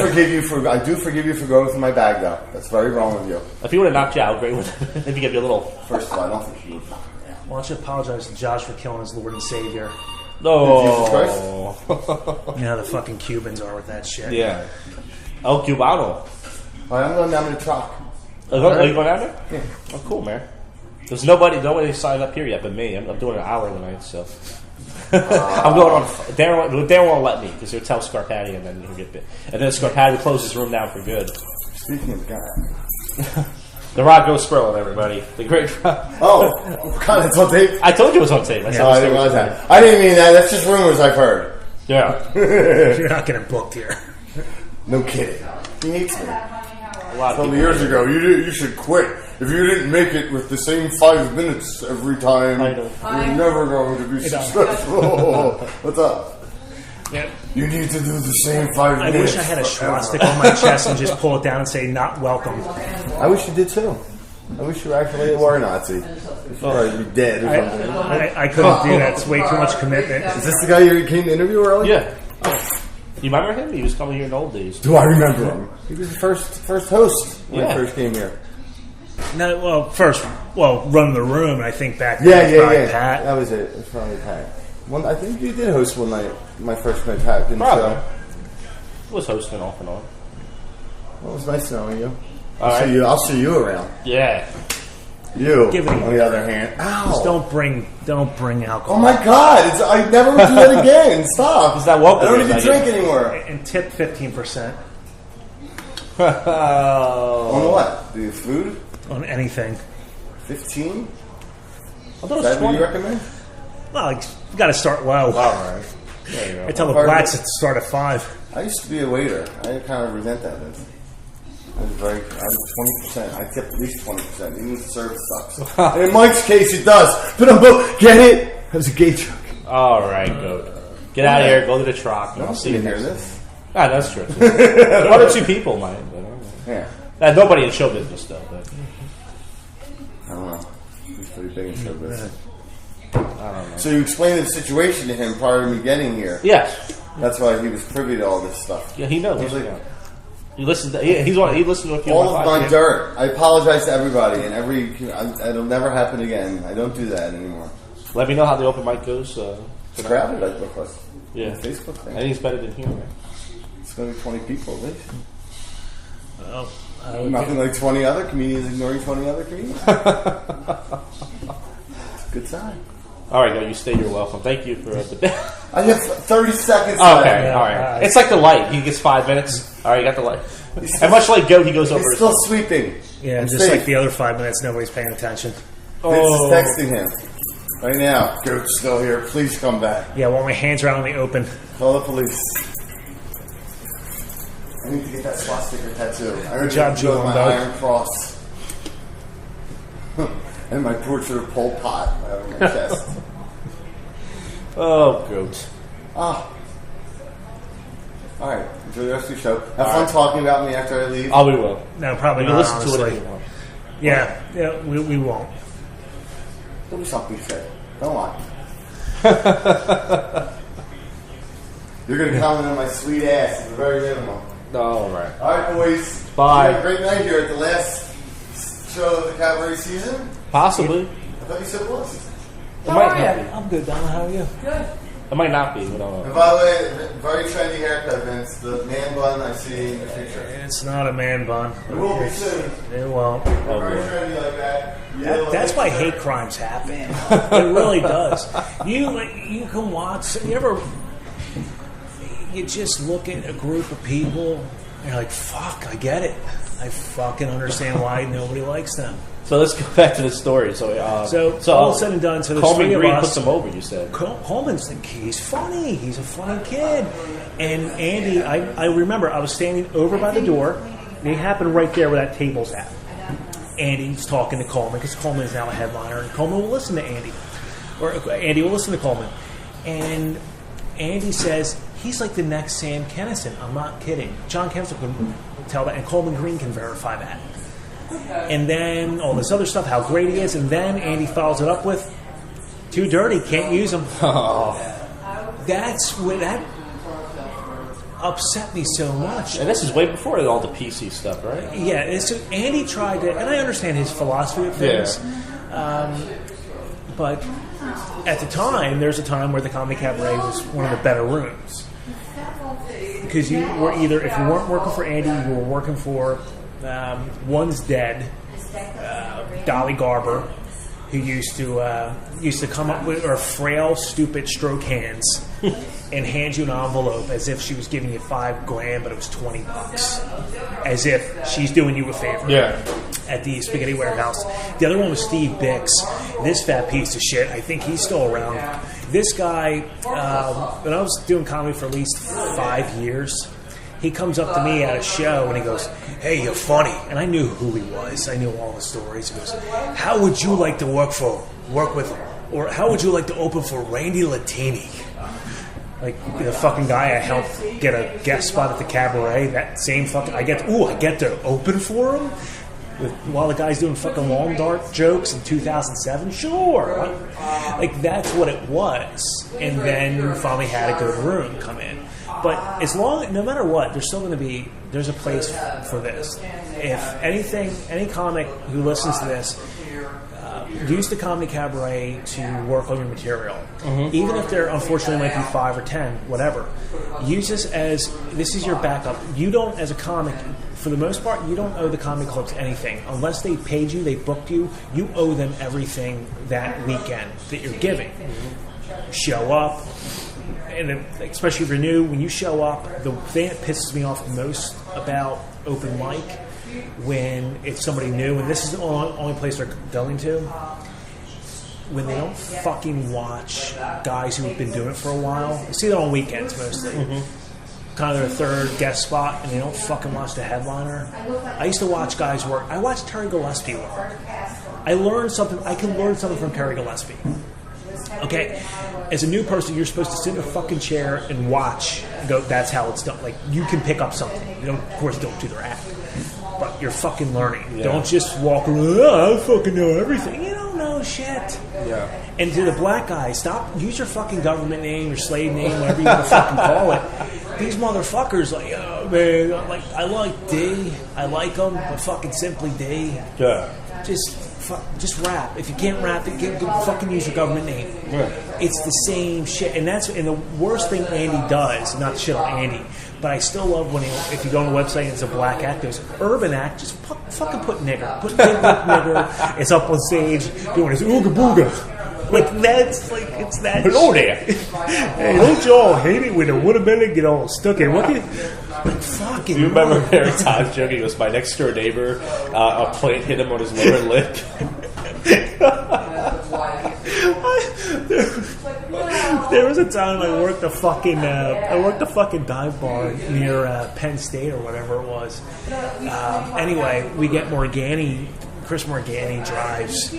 Speaker 4: forgive you for going through my bag, though. That's very wrong with you.
Speaker 1: If he would have knocked you out, great. If you give you a little.
Speaker 4: First of all, I don't think he would.
Speaker 2: Why don't you apologize to Josh for killing his Lord and Savior?
Speaker 1: No.
Speaker 2: You know how the fucking Cubans are with that shit.
Speaker 1: Yeah. El Cubano.
Speaker 4: All right, I'm going down to the truck.
Speaker 1: Are you going down there?
Speaker 4: Yeah.
Speaker 1: Oh, cool, man. There's nobody signed up here yet but me. I'm doing an hour tonight, so. I'm going on. Darren won't let me because he'll tell Scarpati and then he'll get bit. And then Scarpati will close his room down for good.
Speaker 4: Speaking of God.
Speaker 1: The Rock goes Sperlin, everybody. The great Rock.
Speaker 4: Oh, God, it's on tape?
Speaker 1: I told you it was on tape.
Speaker 4: I didn't realize that. I didn't mean that. That's just rumors I've heard.
Speaker 1: Yeah.
Speaker 2: You're not getting booked here.
Speaker 4: No kidding. He hates me.
Speaker 1: A lot of
Speaker 4: Some years ago, you should quit. If you didn't make it with the same 5 minutes every time, you're never going to be successful. What's up?
Speaker 2: Yeah.
Speaker 4: You need to do the same 5 minutes.
Speaker 2: I wish I had a swastika on my chest and just pull it down and say, not welcome.
Speaker 4: I wish you did too. I wish you actually were a Nazi. I'd be dead or something.
Speaker 2: I couldn't do that. It's way too much commitment.
Speaker 4: Is this the guy you came to interview earlier?
Speaker 1: Yeah. You remember him? He was coming here in the old days.
Speaker 4: Do I remember him? He was the first host when I first came here.
Speaker 2: No, run the room. And I think back.
Speaker 4: Yeah.
Speaker 2: Pat.
Speaker 4: That was it. It was probably Pat. I think you did host one night. My first night, Pat. Didn't
Speaker 1: Probably.
Speaker 4: show.
Speaker 1: Was hosting off and on.
Speaker 4: Well, it was nice knowing you.
Speaker 1: All
Speaker 4: I'll see you around.
Speaker 1: Yeah.
Speaker 4: You, on the other hand,
Speaker 2: just don't bring alcohol.
Speaker 4: Oh my God! I never would do that again. Stop.
Speaker 1: Is that welcome?
Speaker 4: I don't even drink anymore.
Speaker 2: And tip 15%.
Speaker 4: On what? The food?
Speaker 2: On anything.
Speaker 4: 15?
Speaker 1: I thought it was
Speaker 4: Is that
Speaker 1: 20.
Speaker 4: what you recommend?
Speaker 2: Well, you got to start low.
Speaker 1: All right. There you go.
Speaker 2: I tell the blacks to start at 5.
Speaker 4: I used to be a waiter. I kind of resent that. I was 20%. I tip at least 20%. Even if the service sucks. And in Mike's case, it does. But I'm both. Get it? That was a gay joke.
Speaker 1: All right, go. Get out of here. Go to the truck.
Speaker 4: I'll see you hear this.
Speaker 1: Ah, that's true. 1 or 2 people might.
Speaker 4: Yeah.
Speaker 1: Nobody in show business, though. But.
Speaker 4: I don't know. He's pretty big in show business.
Speaker 1: I don't know.
Speaker 4: So you explained the situation to him prior to me getting here.
Speaker 1: Yes.
Speaker 4: That's why he was privy to all this stuff.
Speaker 1: Yeah, he knows.
Speaker 4: He's like,
Speaker 1: he listened. He listened to a few.
Speaker 4: All of my dirt. I apologize to everybody, and it'll never happen again. I don't do that anymore.
Speaker 1: Let me know how the open mic goes.
Speaker 4: It's crowded, I look like.
Speaker 1: Yeah.
Speaker 4: Facebook thing.
Speaker 1: I think it's better than here, man.
Speaker 4: It's going to be 20 people, at least.
Speaker 2: Well,
Speaker 4: nothing like 20 other comedians ignoring 20 other comedians. It's a good sign.
Speaker 1: All right, you stay. You're welcome. Thank you for the.
Speaker 4: I have 30 seconds.
Speaker 1: Okay, all right. It's like the light. He gets 5 minutes. All right, you got the light. And much like Goat, he goes over.
Speaker 4: He's still sweeping.
Speaker 2: Yeah,
Speaker 4: I'm
Speaker 2: just
Speaker 4: safe.
Speaker 2: like the other 5 minutes, nobody's paying attention.
Speaker 4: Vince is texting him right now. Goat's still here. Please come back.
Speaker 2: Yeah, while my hands are out in the open.
Speaker 4: Call the police. I need to get that swastika tattoo. I heard
Speaker 2: Good job,
Speaker 4: you with my
Speaker 2: Joe.
Speaker 4: Iron Cross and my portrait of Pol Pot on my chest.
Speaker 1: Oh, Goat.
Speaker 4: All right. Enjoy the rest of your show. Have fun talking about me after I leave.
Speaker 1: Oh, we will.
Speaker 2: No, probably
Speaker 1: You
Speaker 2: not,
Speaker 1: listen
Speaker 2: honestly.
Speaker 1: to it if you want.
Speaker 2: Yeah, we won't.
Speaker 4: There'll be something to say. Don't lie. You're going to comment on my sweet ass at the very minimum.
Speaker 1: All right.
Speaker 4: All right, boys.
Speaker 1: Bye.
Speaker 4: You had a great night here at the last show of the cabaret season.
Speaker 1: Possibly.
Speaker 4: I thought you said it was.
Speaker 1: It might not be.
Speaker 2: I'm good, Donna. How are you?
Speaker 5: Good.
Speaker 1: It might not be. We don't know.
Speaker 4: And by the way, very trendy haircut, Vince. The man bun I see in the future.
Speaker 2: It's not a man bun.
Speaker 4: It will be soon.
Speaker 2: It won't.
Speaker 4: Very trendy like that.
Speaker 2: That's why hate crimes happen. It really does. You can watch. You just look at a group of people and you're like, fuck, I get it. I fucking understand why nobody likes them.
Speaker 1: So let's go back to the story. So
Speaker 2: all said and done, so there's
Speaker 1: Coleman
Speaker 2: three of
Speaker 1: Green
Speaker 2: us.
Speaker 1: puts him over, you said.
Speaker 2: Coleman's he's funny. He's a funny kid. And Andy, I remember I was standing over by the door. And he happened right there where that table's at. Andy's talking to Coleman because Coleman is now a headliner, and Coleman will listen to Andy, or Andy will listen to Coleman. And Andy says he's like the next Sam Kinison. I'm not kidding. John Kempson can tell that, and Coleman Green can verify that. And then all this other stuff, how great he is, and then Andy follows it up with, too dirty, can't use him.
Speaker 1: Oh.
Speaker 2: That's what that upset me so much.
Speaker 1: And this is way before all the PC stuff, right?
Speaker 2: Yeah, Andy tried to, and I understand his philosophy of things, but at the time, there's a time where the Comedy Cabaret was one of the better rooms. Because you were either, if you weren't working for Andy, you were working for One's Dead, Dolly Garber, who used to come up with her frail, stupid stroke hands and hand you an envelope as if she was giving you $5,000, but it was $20, as if she's doing you a favor.
Speaker 1: Yeah.
Speaker 2: At the Spaghetti Warehouse. The other one was Steve Bix. This fat piece of shit. I think he's still around. This guy, when I was doing comedy for at least 5 years, he comes up to me at a show and he goes, "Hey, you're funny." And I knew who he was. I knew all the stories. He goes, "How would you like to work with, or how would you like to open for Randy Latini?" Like the fucking guy I helped get a guest spot at the Cabaret. That same fucking I get to open for him while the guy's doing fucking long dart jokes in 2007. Sure, like that's what it was. And then finally had a good room come in. But no matter what, there's a place for this. If anything, any comic who listens to this, use the Comedy Cabaret to work on your material. Mm-hmm. Even if there unfortunately might be 5 or 10, whatever. Use this is your backup. You don't, as a comic, for the most part, you don't owe the comedy clubs anything. Unless they paid you, they booked you, you owe them everything that weekend that you're giving. Mm-hmm. Show up. And especially if you're new, when you show up, the thing that pisses me off the most about open mic, when it's somebody new, and this is the only place they're going to, when they don't fucking watch guys who have been doing it for a while. You see that on weekends mostly. Mm-hmm. Kind of their third guest spot, and they don't fucking watch the headliner. I used to watch guys work. I watched Terry Gillespie work. I can learn something from Terry Gillespie. Okay, as a new person, you're supposed to sit in a fucking chair and watch and go, that's how it's done. Like, you can pick up something. You of course, don't do their act. But you're fucking learning. Yeah. Don't just walk around, I fucking know everything. You don't know shit.
Speaker 1: Yeah.
Speaker 2: And to the black guy, use your fucking government name, your slave name, whatever you want to fucking call it. These motherfuckers, like, oh, man, I like D. I like them, but fucking simply D.
Speaker 1: Yeah.
Speaker 2: Just rap. If you can't rap, fucking use your government name.
Speaker 1: Yeah.
Speaker 2: It's the same shit, and the worst thing Andy does. Not to shit on Andy, but I still love when if you go on the website and it's a black act, there's urban act. Just fucking put nigger, put nigger. It's up on stage doing his ooga booga. Like that's like it's that.
Speaker 1: Hello there.
Speaker 2: Hey, don't y'all hate it when a watermelon get all stuck in? What? Like fucking.
Speaker 1: Do you remember Mary Todd's joke? He goes, "My next door neighbor, a plate hit him on his lower lip."
Speaker 2: There was a time I worked a fucking dive bar near Penn State or whatever it was. Anyway, we get Chris Morgani drives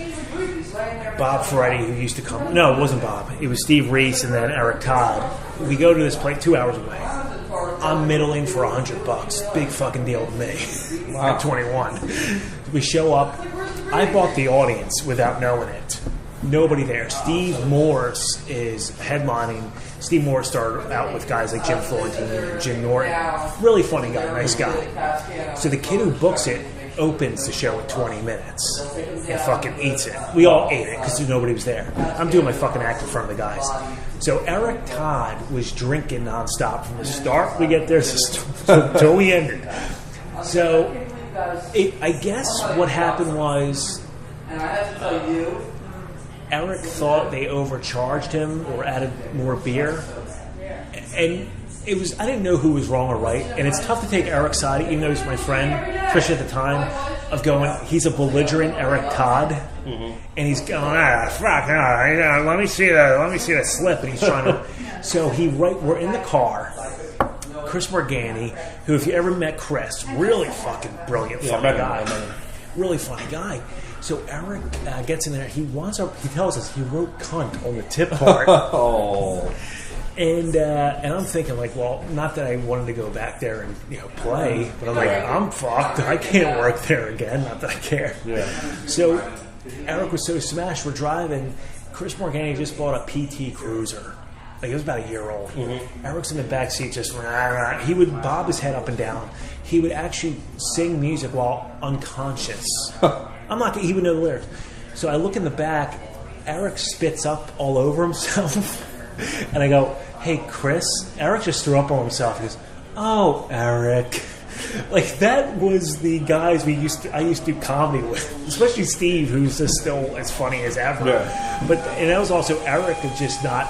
Speaker 2: Bob Ferretti, who used to come. No, it wasn't Bob. It was Steve Reese and then Eric Todd. We go to this place 2 hours away. I'm middling for $100. Big fucking deal to me. Wow. At 21. We show up. I bought the audience without knowing it. Nobody there. Steve Morse is headlining. Steve Morse started out with guys like Jim Florentine and Jim Norton. Really funny guy, nice guy. So the kid who books it, opens the show in 20 minutes and fucking eats it. We all ate it because nobody was there. I'm doing my fucking act in front of the guys. So Eric Todd was drinking nonstop from the start we get there till we ended. So I guess what happened was Eric thought they overcharged him or added more beer. And it was, I didn't know who was wrong or right, and it's tough to take Eric's side, even though he's my friend, especially at the time, of going, he's a belligerent Eric Todd, and he's going, let me see that slip, and he's trying to, so we're in the car, Chris Morgani, who, if you ever met Chris, really fucking brilliant fucking guy, really funny guy. So Eric gets in there, he tells us he wrote cunt on the tip part. And I'm thinking, like, well, not that I wanted to go back there and play, but I'm like, I'm fucked. I can't work there again. Not that I care. Yeah. So Eric was so smashed. We're driving. Chris Morgani just bought a PT Cruiser. Like, it was about a year old. Eric's in the back seat, just he would bob his head up and down. He would actually sing music while unconscious. He would know the lyrics. So I look in the back. Eric spits up all over himself. And I go, hey, Chris, Eric just threw up on himself. He goes, oh, Eric. Like, that was the guys I used to do comedy with, especially Steve, who's just still as funny as ever. Yeah. And that was also Eric of just not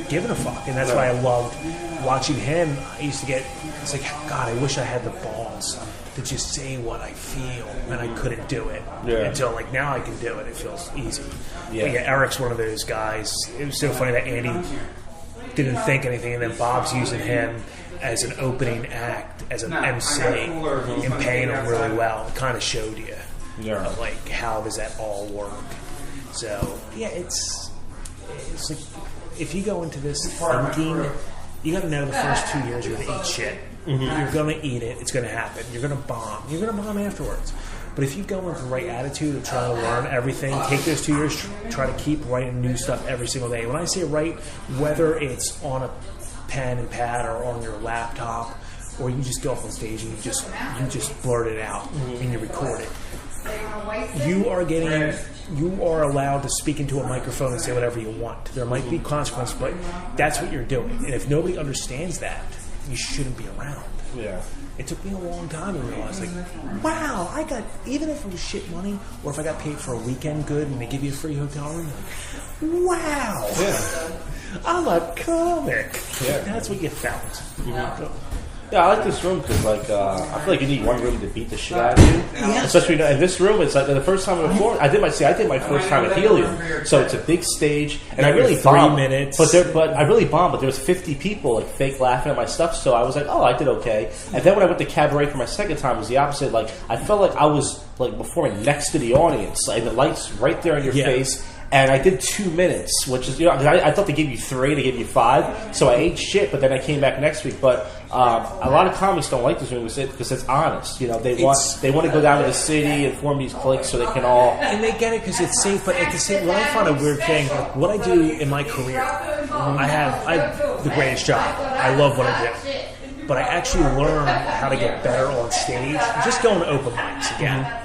Speaker 2: giving a fuck. And that's why I loved watching him. I used to it's like, God, I wish I had the balls to just say what I feel, and I couldn't do it until, like, now I can do it. It feels easy. Yeah. But Eric's one of those guys. It was so funny that Andy didn't think anything, and then Bob's using him as an opening act, as an MC, and paying him really well. It kind of showed you, like, how does that all work? So, it's like, if you go into this thinking, you got to know the first 2 years you're going to eat shit. You're going to eat it. It's going to happen. You're going to bomb. You're going to bomb afterwards. But if you go with the right attitude of trying to learn everything, take those 2 years, try to keep writing new stuff every single day. When I say write, whether it's on a pen and pad or on your laptop, or you just go up on stage and you just blurt it out and you record it. You are allowed to speak into a microphone and say whatever you want. There might be consequences, but that's what you're doing. And if nobody understands that, you shouldn't be around. Yeah. It took me a long time to realize, like, wow, even if it was shit money, or if I got paid for a weekend good and they give you a free hotel room, like, wow, I'm a comic. Yeah. That's what you felt.
Speaker 1: Yeah, I like this room because, like, I feel like you need one room to beat the shit out of you. Yeah. Especially in this room, it's like the first time before. I did my first time at Helium, so it's a big stage, and I really bombed. 3 minutes, but I really bombed. But there was 50 people like fake laughing at my stuff, so I was like, oh, I did okay. And then when I went to Cabaret for my second time, it was the opposite. Like, I felt like I was like performing next to the audience, like the lights right there in your face. And I did 2 minutes, which is, I thought they gave you 3, they gave you 5. So I ate shit, but then I came back next week. But a lot of comics don't like this room because it's honest. They want to go down to the city and form these cliques so they can all.
Speaker 2: And they get it because it's safe. But at the same, what I find a weird thing, like what I do in my career, I have the greatest job. I love what I do. But I actually learn how to get better on stage, just going to open mics again.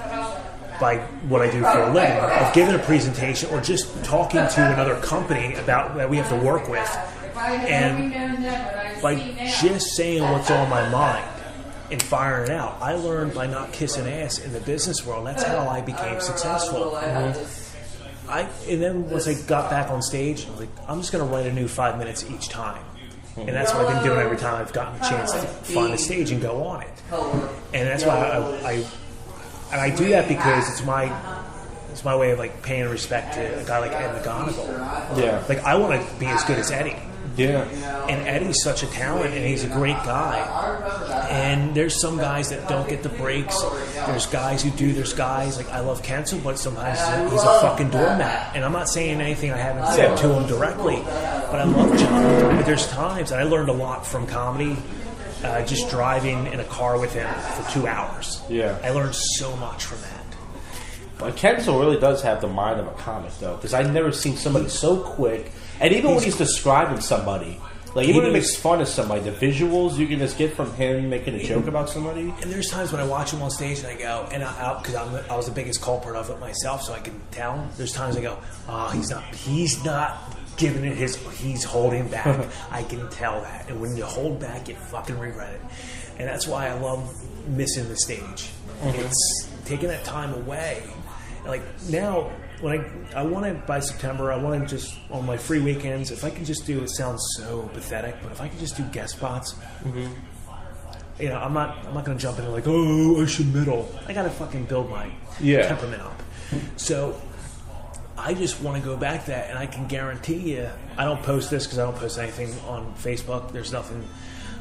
Speaker 2: By what I do for a living, of giving a presentation or just talking to another company about that we have to work with, and by just saying what's on my mind and firing it out. I learned by not kissing ass in the business world. That's how I became successful. And then once I got back on stage, I was like, I'm just going to write a new 5 minutes each time. And that's what I've been doing every time I've gotten a chance to find a stage and go on it. And that's why I do that because it's my way of like paying respect to a guy like Ed McGonigal. Yeah. Like I want to be as good as Eddie. Yeah. And Eddie's such a talent, and he's a great guy. And there's some guys that don't get the breaks. There's guys who do. There's guys like I love Kensel, but sometimes he's a fucking doormat. And I'm not saying anything I haven't said to him directly, but I love John. But there's times, and I learned a lot from comedy. Just driving in a car with him for 2 hours. Yeah. I learned so much from that.
Speaker 1: But Kensel really does have the mind of a comic, though, because I've never seen somebody so quick. And even when he's describing somebody, Like, even when he makes fun of somebody, the visuals you can just get from him making a joke about somebody.
Speaker 2: And there's times when I watch him on stage and I go, and because I was the biggest culprit of it myself, so I can tell. There's times I go, oh, he's not giving it he's holding back. I can tell that. And when you hold back, you fucking regret it. And that's why I love missing the stage. It's taking that time away. Like now, when I want to, by September, I want to just, on my free weekends, if I can just do, it sounds so pathetic, but if I can just do guest spots, you know, I'm not going to jump into like, oh, I should middle. I got to fucking build my temperament up. So I just want to go back to that, and I can guarantee you, I don't post this because I don't post anything on Facebook. There's nothing.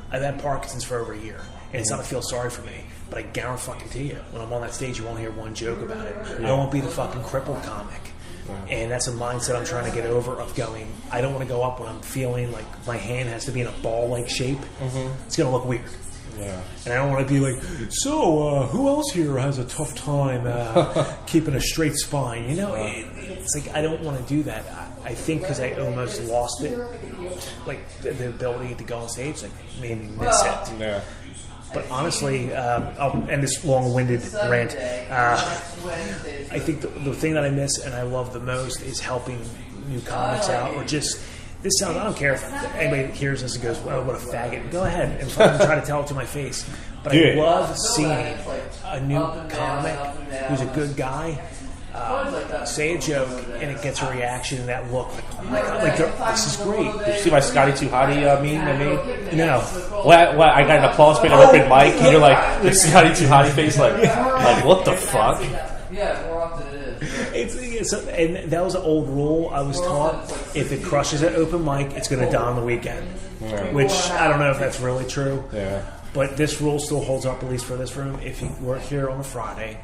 Speaker 2: I've had Parkinson's for over a year, and it's not to feel sorry for me, but I guarantee you, when I'm on that stage, you won't hear one joke about it. I won't be the fucking crippled comic. And that's a mindset I'm trying to get over of going, I don't want to go up when I'm feeling like my hand has to be in a ball-like shape. It's going to look weird. Yeah. And I don't want to be like, so who else here has a tough time keeping a straight spine? You know, it's like I don't want to do that. I think because I almost lost it, like the ability to go on stage, like made me miss it. Yeah. But honestly, I'll end this long-winded rant. I think the thing that I miss and I love the most is helping new comics out, or just, this sounds, I don't care if anybody hears this and goes, well, what a faggot. Go ahead and fucking try to tell it to my face. But I love seeing a new comic who's a good guy say a joke and it gets a reaction and that look like, oh my god, like this is great.
Speaker 1: Did you see my Scotty Too Hottie meme I made?
Speaker 2: No.
Speaker 1: What? I got an applause pin, I opened mic, and you're like, the Scotty Too Hottie face, like what the fuck?
Speaker 3: Yeah, more often it is.
Speaker 2: And that was an old rule I was taught. If it crushes at open mic, it's going to die on the weekend. Yeah. Which I don't know if that's really true. Yeah. But this rule still holds up, at least for this room. If you work here on a Friday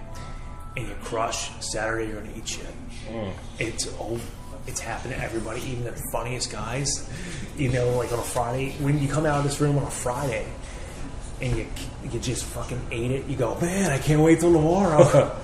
Speaker 2: and you crush Saturday, you're going to eat shit. It's happening to everybody, even the funniest guys. You know, like on a Friday, when you come out of this room on a Friday and you just fucking ate it, you go, man, I can't wait till tomorrow.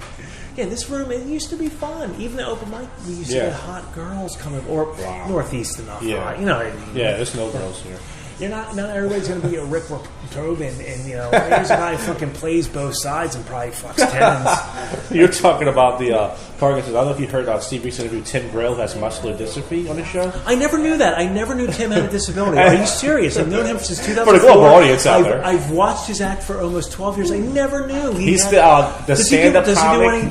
Speaker 2: Yeah, this room, it used to be fun. Even the open mic, we used to get hot girls coming, or Northeast enough. Right? You know what I mean?
Speaker 1: Yeah, there's no girls here.
Speaker 2: You're not everybody's going to be a Rick Tobin and you know, there's a guy who fucking plays both sides and probably fucks tens.
Speaker 1: You're talking about the Parkinson's. I don't know if you heard Steve Reese interview Tim Grail, who has muscular dystrophy on his show.
Speaker 2: I never knew that. I never knew Tim had a disability. Are you serious? I've known him since 2004.
Speaker 1: For the global audience out there.
Speaker 2: I've watched his act for almost 12 years. I never knew.
Speaker 1: He's the stand-up comic.
Speaker 2: Does he do any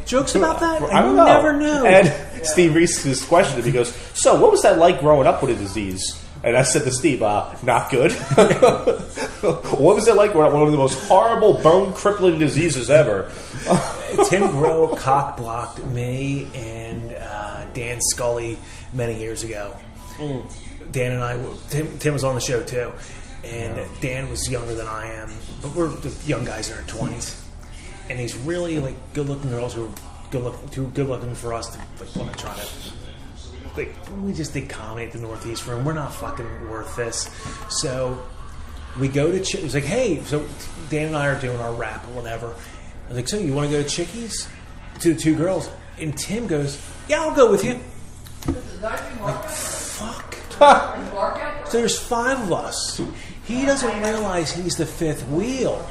Speaker 2: jokes about that?
Speaker 1: I don't know.
Speaker 2: Never knew.
Speaker 1: And Steve Reese questioned him. He goes, so what was that like growing up with a disease? And I said to Steve, not good. What was it like? One of the most horrible, bone-crippling diseases ever.
Speaker 2: Tim Groh cock-blocked me and Dan Scully many years ago. Dan and I, Tim was on the show too. And Dan was younger than I am. But we're the young guys in our 20s. And these really like good-looking girls who are too good-looking for us to want to try to... Like, we just did comedy at the Northeast room. We're not fucking worth this. So we go to it was like, hey, so Dan and I are doing our rap or whatever. I was like, so you want to go to Chickies? To the two girls. And Tim goes, yeah, I'll go with you. Like, fuck. So there's 5 of us. He doesn't realize he's the 5th wheel.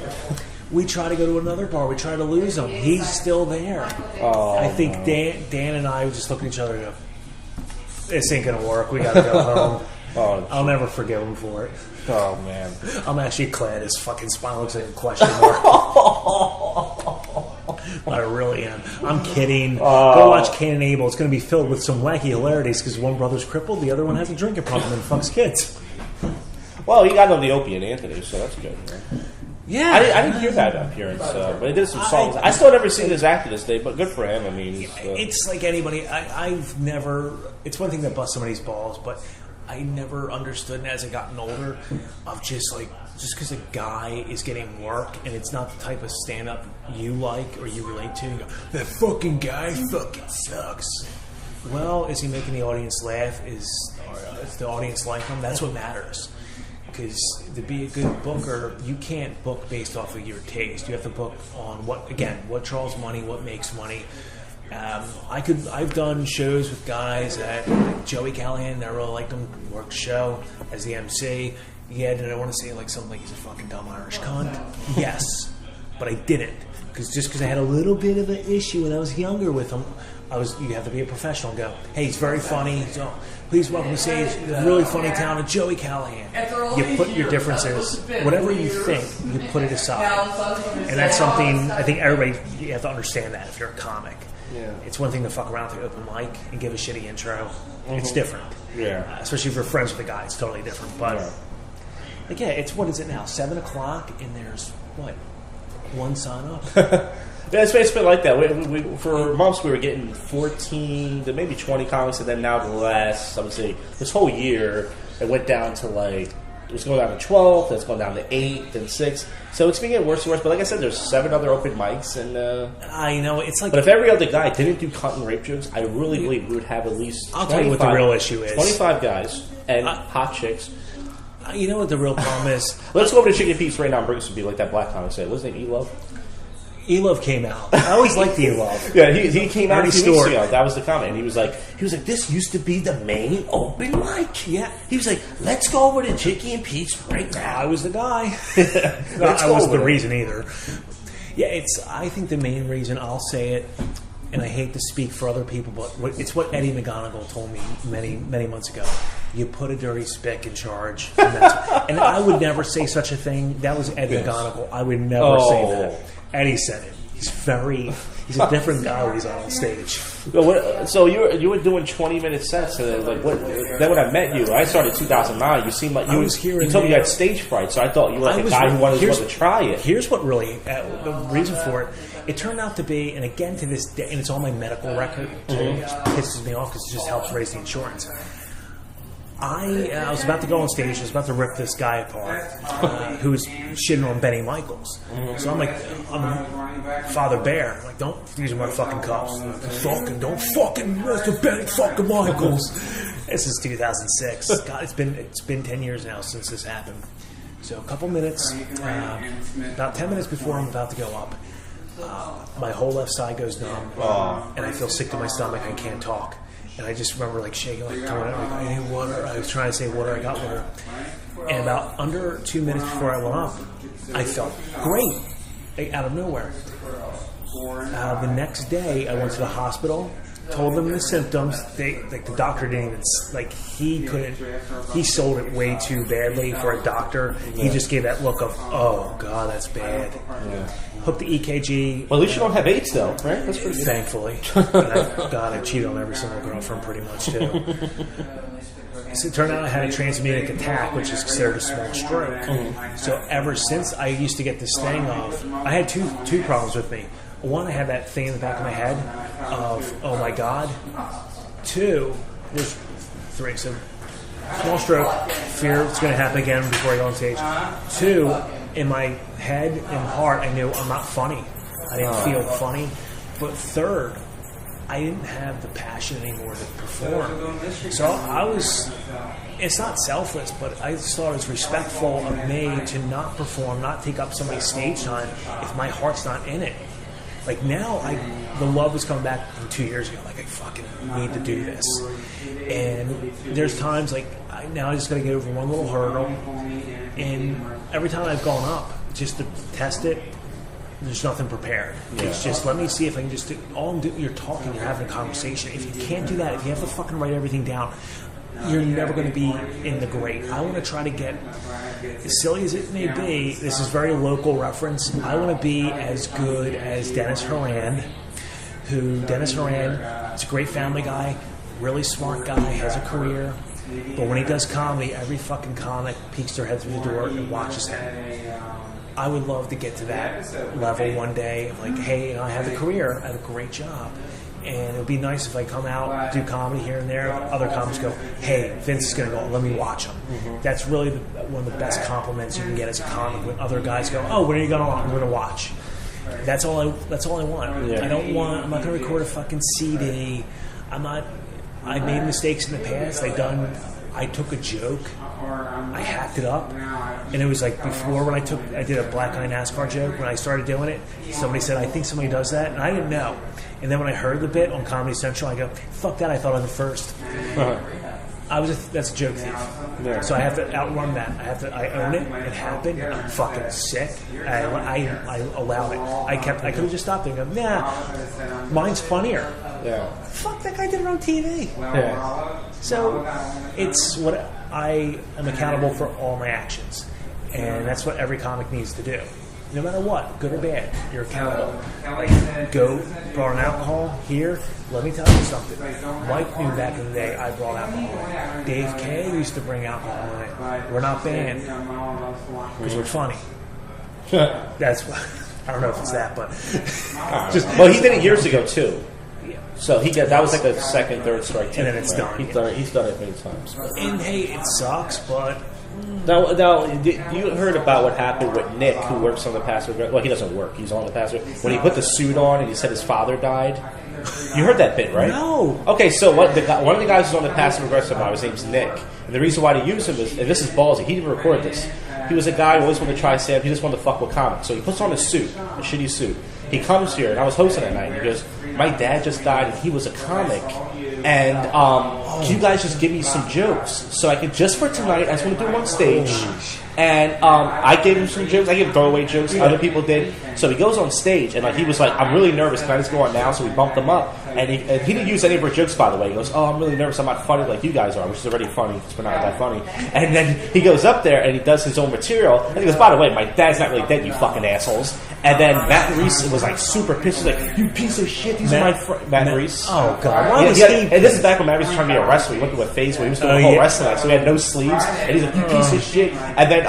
Speaker 2: We try to go to another bar. We try to lose him. He's still there. I think Dan and I would just look at each other and go, this ain't gonna work. We gotta go home. I'll never forgive him for it.
Speaker 1: Oh man,
Speaker 2: I'm actually glad his fucking spine looks like a question mark. I really am. I'm kidding. Go watch Cain and Abel. It's gonna be filled with some wacky hilarities because one brother's crippled, the other one has a drinking problem and fucks kids.
Speaker 1: Well, he got on the Opie and Anthony, so that's good. Man.
Speaker 2: Yeah,
Speaker 1: I didn't hear that appearance, but he did some songs. I still never seen his act to this day, but good for him. I mean,
Speaker 2: it's like anybody. I've never. It's one thing that busts somebody's balls, but I never understood. And as I gotten older, of just because a guy is getting work and it's not the type of stand up you like or you relate to, you go, that fucking guy fucking sucks. Well, is he making the audience laugh? Is the audience like him? That's what matters. Because to be a good booker, you can't book based off of your taste. You have to book on what draws money, what makes money. I've done shows with guys like Joey Callahan. I really liked him. Worked the show as the MC. Yeah, did I want to say like something like he's a fucking dumb Irish cunt? Yes, but I didn't because I had a little bit of an issue when I was younger with him. You have to be a professional and go, hey, he's very funny. So please welcome to stage really funny talented Joey Callahan. You put your differences, whatever you think, you put it aside. And that's something I think you have to understand that if you're a comic.
Speaker 1: Yeah.
Speaker 2: It's one thing to fuck around with the open mic and give a shitty intro. It's different.
Speaker 1: Yeah.
Speaker 2: Especially if you're friends with the guy, it's totally different. But it's what is it now? 7 o'clock and there's what? One sign up.
Speaker 1: Yeah, it's been like that. We for months we were getting 14 to maybe 20 comics, and then now the last, I would say, this whole year, it went down to it was going down to 12, then it's going down to 8, then 6. So it's been getting worse and worse. But like I said, there's 7 other open mics, and
Speaker 2: I know it's like.
Speaker 1: But if every other guy didn't do cunt and rape jokes, I really believe we would have at least.
Speaker 2: I'll tell you what the real issue is.
Speaker 1: 25 guys and hot chicks.
Speaker 2: You know what the real problem is?
Speaker 1: Let's go over to Chicken Pete's right now and bring us to be like that black comic said. What's his name? E-Love?
Speaker 2: E-Love came out. I always liked E-Love.
Speaker 1: Yeah, he came out a few weeks
Speaker 2: Stewart.
Speaker 1: ago. That was the comment. And he was like, this used to be the main open mic.
Speaker 2: Yeah.
Speaker 1: He was like, let's go over to Chicken Pete's right now.
Speaker 2: I was the guy. I wasn't the reason either. Yeah, I think the main reason, I'll say it, and I hate to speak for other people, but it's what Eddie McGonigal told me many, many months ago. You put a dirty spick in charge. And I would never say such a thing. That was Eddie McGonigal. I would never say that. Eddie said it. He's a different guy when he's on stage.
Speaker 1: So you were doing 20-minute sets, and then when I met you, I started in 2009. You seemed like you told me you had stage fright, so I thought you were like a guy who wanted to try it.
Speaker 2: Here's what really the reason for it. It turned out to be, and again to this day, and it's on my medical record. It pisses me off because it just helps raise the insurance. I was about to go on stage. I was about to rip this guy apart, who was shitting on Benny Michaels. So I'm Father Bear. I'm like, don't use my fucking cups. Don't fucking mess with Benny fucking Michaels. This is 2006. God, it's been 10 years now since this happened. So a couple minutes, about 10 minutes before I'm about to go up, my whole left side goes numb, and I feel sick to my stomach. I can't talk. And I just remember shaking, coming out, I need water. I was trying to say water. I got water. And about under 2 minutes before I went up, I felt great, out of nowhere. The next day, I went to the hospital, told them the symptoms. The doctor didn't even, he sold it way too badly for a doctor. He just gave that look of, oh, God, that's bad. Yeah. Hooked the EKG.
Speaker 1: Well, at least you don't have AIDS, though, right? That's pretty good.
Speaker 2: Thankfully. I cheated on every single girlfriend pretty much, too. So it turned out I had a transmutic attack, which is considered a small stroke. So ever since, I used to get this thing of, I had two problems with me. One, I had that thing in the back of my head of, oh my God. 2, there's 3. So small stroke, fear it's going to happen again before I go on stage. 2, in my head and heart, I knew I'm not funny. I didn't feel funny. But 3rd, I didn't have the passion anymore to perform. So it's not selfless, but I just thought it was respectful of me to not perform, not take up somebody's stage time if my heart's not in it. Like now, the love was coming back from 2 years ago. Like I fucking need to do this. And there's times now I just got to get over one little hurdle. And every time I've gone up, just to test it, there's nothing prepared. Yeah. It's just, let me see if I can just do, you're talking, you're having a conversation. If you can't do that, if you have to fucking write everything down, you're never going to be in the great. I want to try to get, as silly as it may be, this is very local reference, I want to be as good as Dennis Horan, Dennis Horan is a great family guy, really smart guy, has a career, but when he does comedy, every fucking comic peeks their head through the door and watches him. I would love to get to that level one day. Like, hey, I have a career, I have a great job. And it would be nice if I come out, do comedy here and there. Other comics go, hey, Vince is going to go, let me watch him. That's really one of the best compliments you can get as a comic when other guys go, oh, when are you going to watch? I'm going to watch. That's all I want. Yeah. I'm not going to record a fucking CD. I made mistakes in the past. I took a joke I hacked it up, and it was like before when I did a black guy NASCAR joke. When I started doing it, somebody said, "I think somebody does that," and I didn't know. And then when I heard the bit on Comedy Central, I go, "Fuck that! I thought of it first." That's a joke thief. Yeah. So I have to outrun that. I own it. It happened. I'm fucking sick. I allowed it. I could have just stopped there and go, nah, mine's funnier.
Speaker 1: Yeah.
Speaker 2: Fuck, that guy did it on TV.
Speaker 1: Yeah.
Speaker 2: So it's what I am accountable for all my actions. And that's what every comic needs to do. No matter what, good or bad, you're accountable. Like, go brought an alcohol here. Let me tell you something. Mike knew back in the day I brought alcohol. Dave K used to bring alcohol in. We're not banned because we're funny. That's what, I don't know if it's that, but
Speaker 1: well, he did it years ago too. So that was like a second, third strike,
Speaker 2: and then it's done.
Speaker 1: He's done it many times.
Speaker 2: And hey, it sucks, but.
Speaker 1: Now, you heard about what happened with Nick, who works on the Passive Aggressive. Well, he doesn't work. He's on the Passive. When he put the suit on and he said his father died. You heard that bit, right?
Speaker 2: No.
Speaker 1: Okay, so one of the guys who's on the Passive Aggressive now, his name's Nick. And the reason why they use him is, and this is ballsy, he didn't record this. He was a guy who always wanted to try Sam. He just wanted to fuck with comics. So he puts on a suit, a shitty suit. He comes here, and I was hosting that night, and he goes, my dad just died, and he was a comic. And can you guys just give me some jokes? So I could, just for tonight, I just want to do them on stage. And I gave him some jokes. I gave him throwaway jokes. Other people did. So he goes on stage, and he was like, I'm really nervous. Can I just go on now? So we bumped him up. And he didn't use any of our jokes, by the way. He goes, I'm really nervous. I'm not funny like you guys are, which is already funny because we're not that funny. And then he goes up there, and he does his own material. And he goes, by the way, my dad's not really dead, you fucking assholes. And then Matt Reese was like super pissed. He's like, you piece of shit. These are my friends. Matt Reese.
Speaker 2: Oh, God. Why was he?
Speaker 1: And this is back when Matt Reese was trying to be a wrestler. He went through a phase where he was doing a whole wrestling act. So he had no sleeves. And he's like, you piece of shit. And then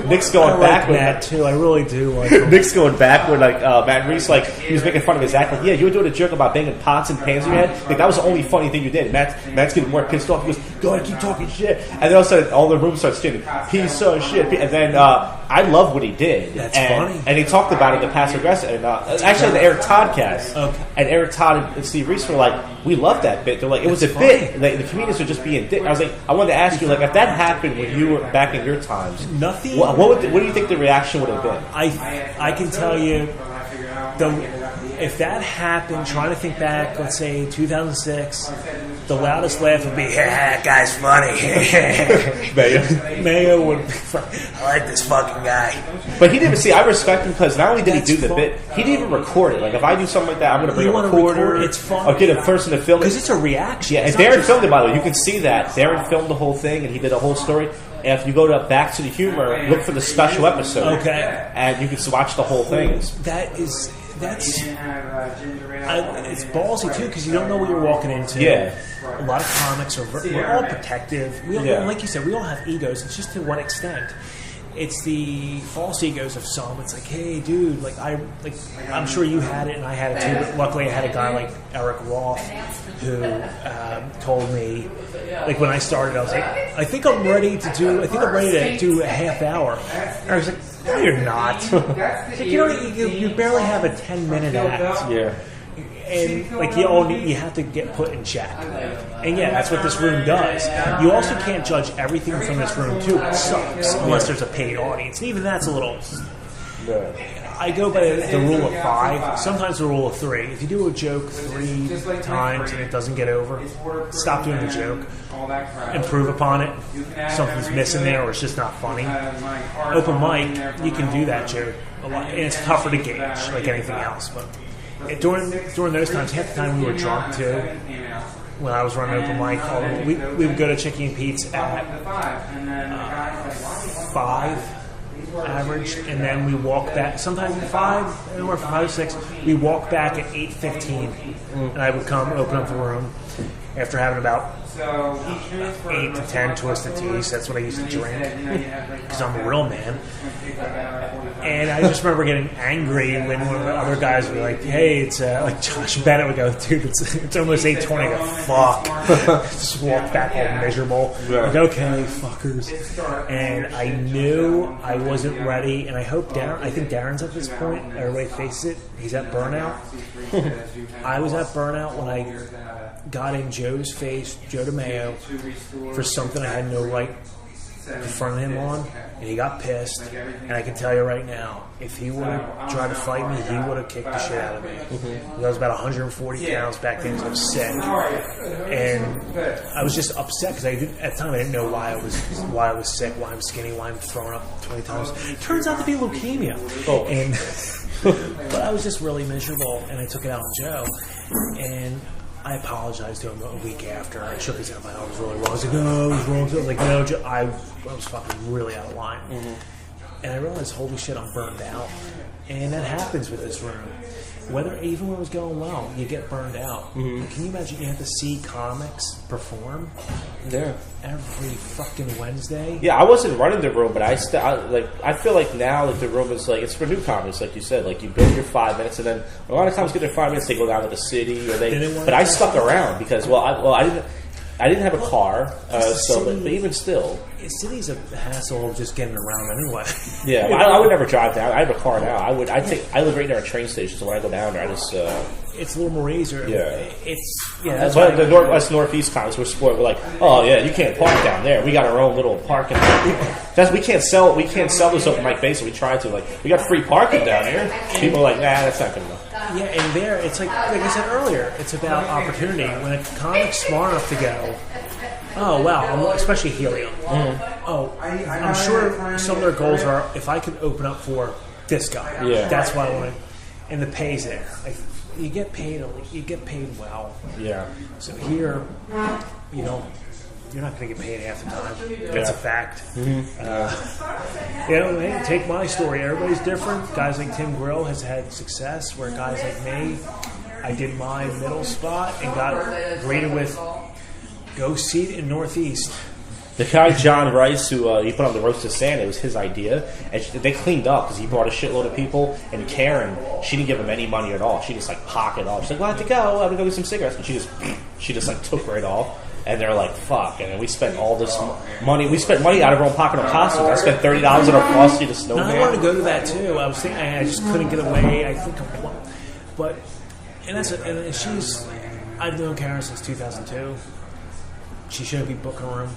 Speaker 1: Nick's going back with
Speaker 2: Matt, too. I really do like him.
Speaker 1: Nick's going back with Matt Reese, he was making fun of his act. Like, yeah, you were doing a joke about banging pots and pans in your head. Like, that was the only funny thing you did. Matt's getting more pissed off. He goes, go ahead, keep talking shit. And then all of a sudden, all the room starts chanting, piece of shit. And then I love what he did.
Speaker 2: That's funny.
Speaker 1: And he talked about it in the Passive Aggressive. And actually, the Eric Todd cast. Okay. And Eric Todd and Steve Reese were like, we love that bit. They're like, it was a bit. Like, the comedians were just being dick. I was like, I wanted to ask you, like, if that happened when you were back in your times,
Speaker 2: nothing.
Speaker 1: What do you think the reaction would have been?
Speaker 2: I can tell you, if that happened, trying to think back, let's say 2006, the loudest laugh would be, that guy's funny. Mayo would be funny. I like this fucking guy.
Speaker 1: But he didn't see, I respect him because not only did he do the bit, he didn't even record it. Like, if I do something like that, I'm going to bring a recorder.
Speaker 2: It's fun.
Speaker 1: I'll get a person to film it.
Speaker 2: Because it's a reaction.
Speaker 1: Yeah, and Darren filmed it, by the way. You can see that. Darren filmed the whole thing, and he did a whole story. And if you go to Back to the Humor, look for the special episode.
Speaker 2: Okay.
Speaker 1: And you can watch the whole thing.
Speaker 2: It's ballsy too because you don't know what you're walking into.
Speaker 1: Yeah.
Speaker 2: A lot of comics we're all protective. Like you said, we all have egos. It's just to what extent. It's the false egos of some. It's like, hey, dude, I'm sure you had it and I had it too. But luckily, I had a guy like Eric Roth who told me, like when I started, I was like, I think I'm ready to do a half hour. And I was like, no, you're not. Like, you barely have a 10-minute act.
Speaker 1: Yeah.
Speaker 2: And like you have to get put in check. And yeah, that's what this room does. You also can't judge everything from this room too. It sucks unless there's a paid audience. And even that's a little. I go by the rule of 5, sometimes the rule of 3. If you do a joke 3 times and it doesn't get over, stop doing the joke. Improve upon it. Something's missing there or it's just not funny. Open mic, you can do that joke a lot. And it's tougher to gauge like anything else. But during those times, half the time we were drunk too. When I was running open mic, we would go to Chicky and Pete's at 5 average, and then we walk back. Sometimes at 5, anywhere from 5 to 6. We walk back at 8:15, and I would come open up the room after having about 8 to 10 twisted teas. That's what I used to drink because I'm a real man. And I just remember getting angry when one of the other guys would be like, hey, it's like Josh Bennett would go, dude, it's almost 8:20. I go, fuck. Just walk back all miserable. Like, okay, fuckers. And I knew I wasn't ready, and I think Darren's at this point. Everybody faces it. He's at burnout. I was at burnout when I got in Joe's face, Joe DeMayo, for something I had no right confronted him on, and he got pissed. And I can tell you right now, if he would have tried to fight me, he would have kicked the shit out of me. I was about 140 pounds back then, so I was sick, and I was just upset because at the time I didn't know why I was sick, why I'm skinny, why I'm throwing up 20 times. Turns out to be leukemia, and but I was just really miserable, and I took it out on Joe, and I apologized to him a week after. I shook his hand. I was really wrong. I was like, no, I was wrong. I was like, no, Joe, I was fucking really out of line. And I realized, holy shit, I'm burned out. And that happens with this room. Even when it was going well, you get burned out. Can you imagine you have to see comics perform?
Speaker 1: Yeah.
Speaker 2: Every fucking Wednesday.
Speaker 1: Yeah, I wasn't running the room, but I feel like now that the room is like, it's for new comics, like you said. Like, you build your 5 minutes, and then a lot of times get their 5 minutes, they go down to the city, or but I stuck around because, I didn't have a car, but even still.
Speaker 2: City's a hassle just getting around anyway.
Speaker 1: Yeah, I would never drive down. I have a car now. I live right near a train station, so when I go down there, I just...
Speaker 2: it's a little more easier.
Speaker 1: Yeah.
Speaker 2: That's
Speaker 1: but the Northwest Northeast comics were spoiled. We're like, oh yeah, you can't park down there. We got our own little parking. We can't sell this open mic base. We tried to. Like, we got free parking down here. People are like, nah, that's not good enough.
Speaker 2: Yeah, and there, it's like I said earlier, it's about opportunity. When a comic's smart enough to go, oh wow, especially Helium. Oh, I'm sure some of their goals are, if I could open up for this guy, that's why I want to. And the pay's there. Like, you get paid well.
Speaker 1: Yeah.
Speaker 2: So here, you're not going to get paid half the time. That's a fact. Hey, take my story. Everybody's different. Guys like Tim Grill has had success, where guys like me, I did my middle spot and got greeted with, go seat in Northeast.
Speaker 1: The guy John Rice, who he put on the roast of Santa, it was his idea, and they cleaned up because he brought a shitload of people. And Karen, she didn't give him any money at all. She just like pocketed off. She's like, "Well, I have to go. I'm gonna go get some cigarettes." And she just like took right off. And they're like, "Fuck!" And then we spent all this money. We spent money out of our own pocket on costumes. I spent $30 on a Frosty the Snowman.
Speaker 2: I wanted to go to that too. I was thinking, I just couldn't get away. I think, but and she's. I've known Karen since 2002. She shouldn't be booking a room.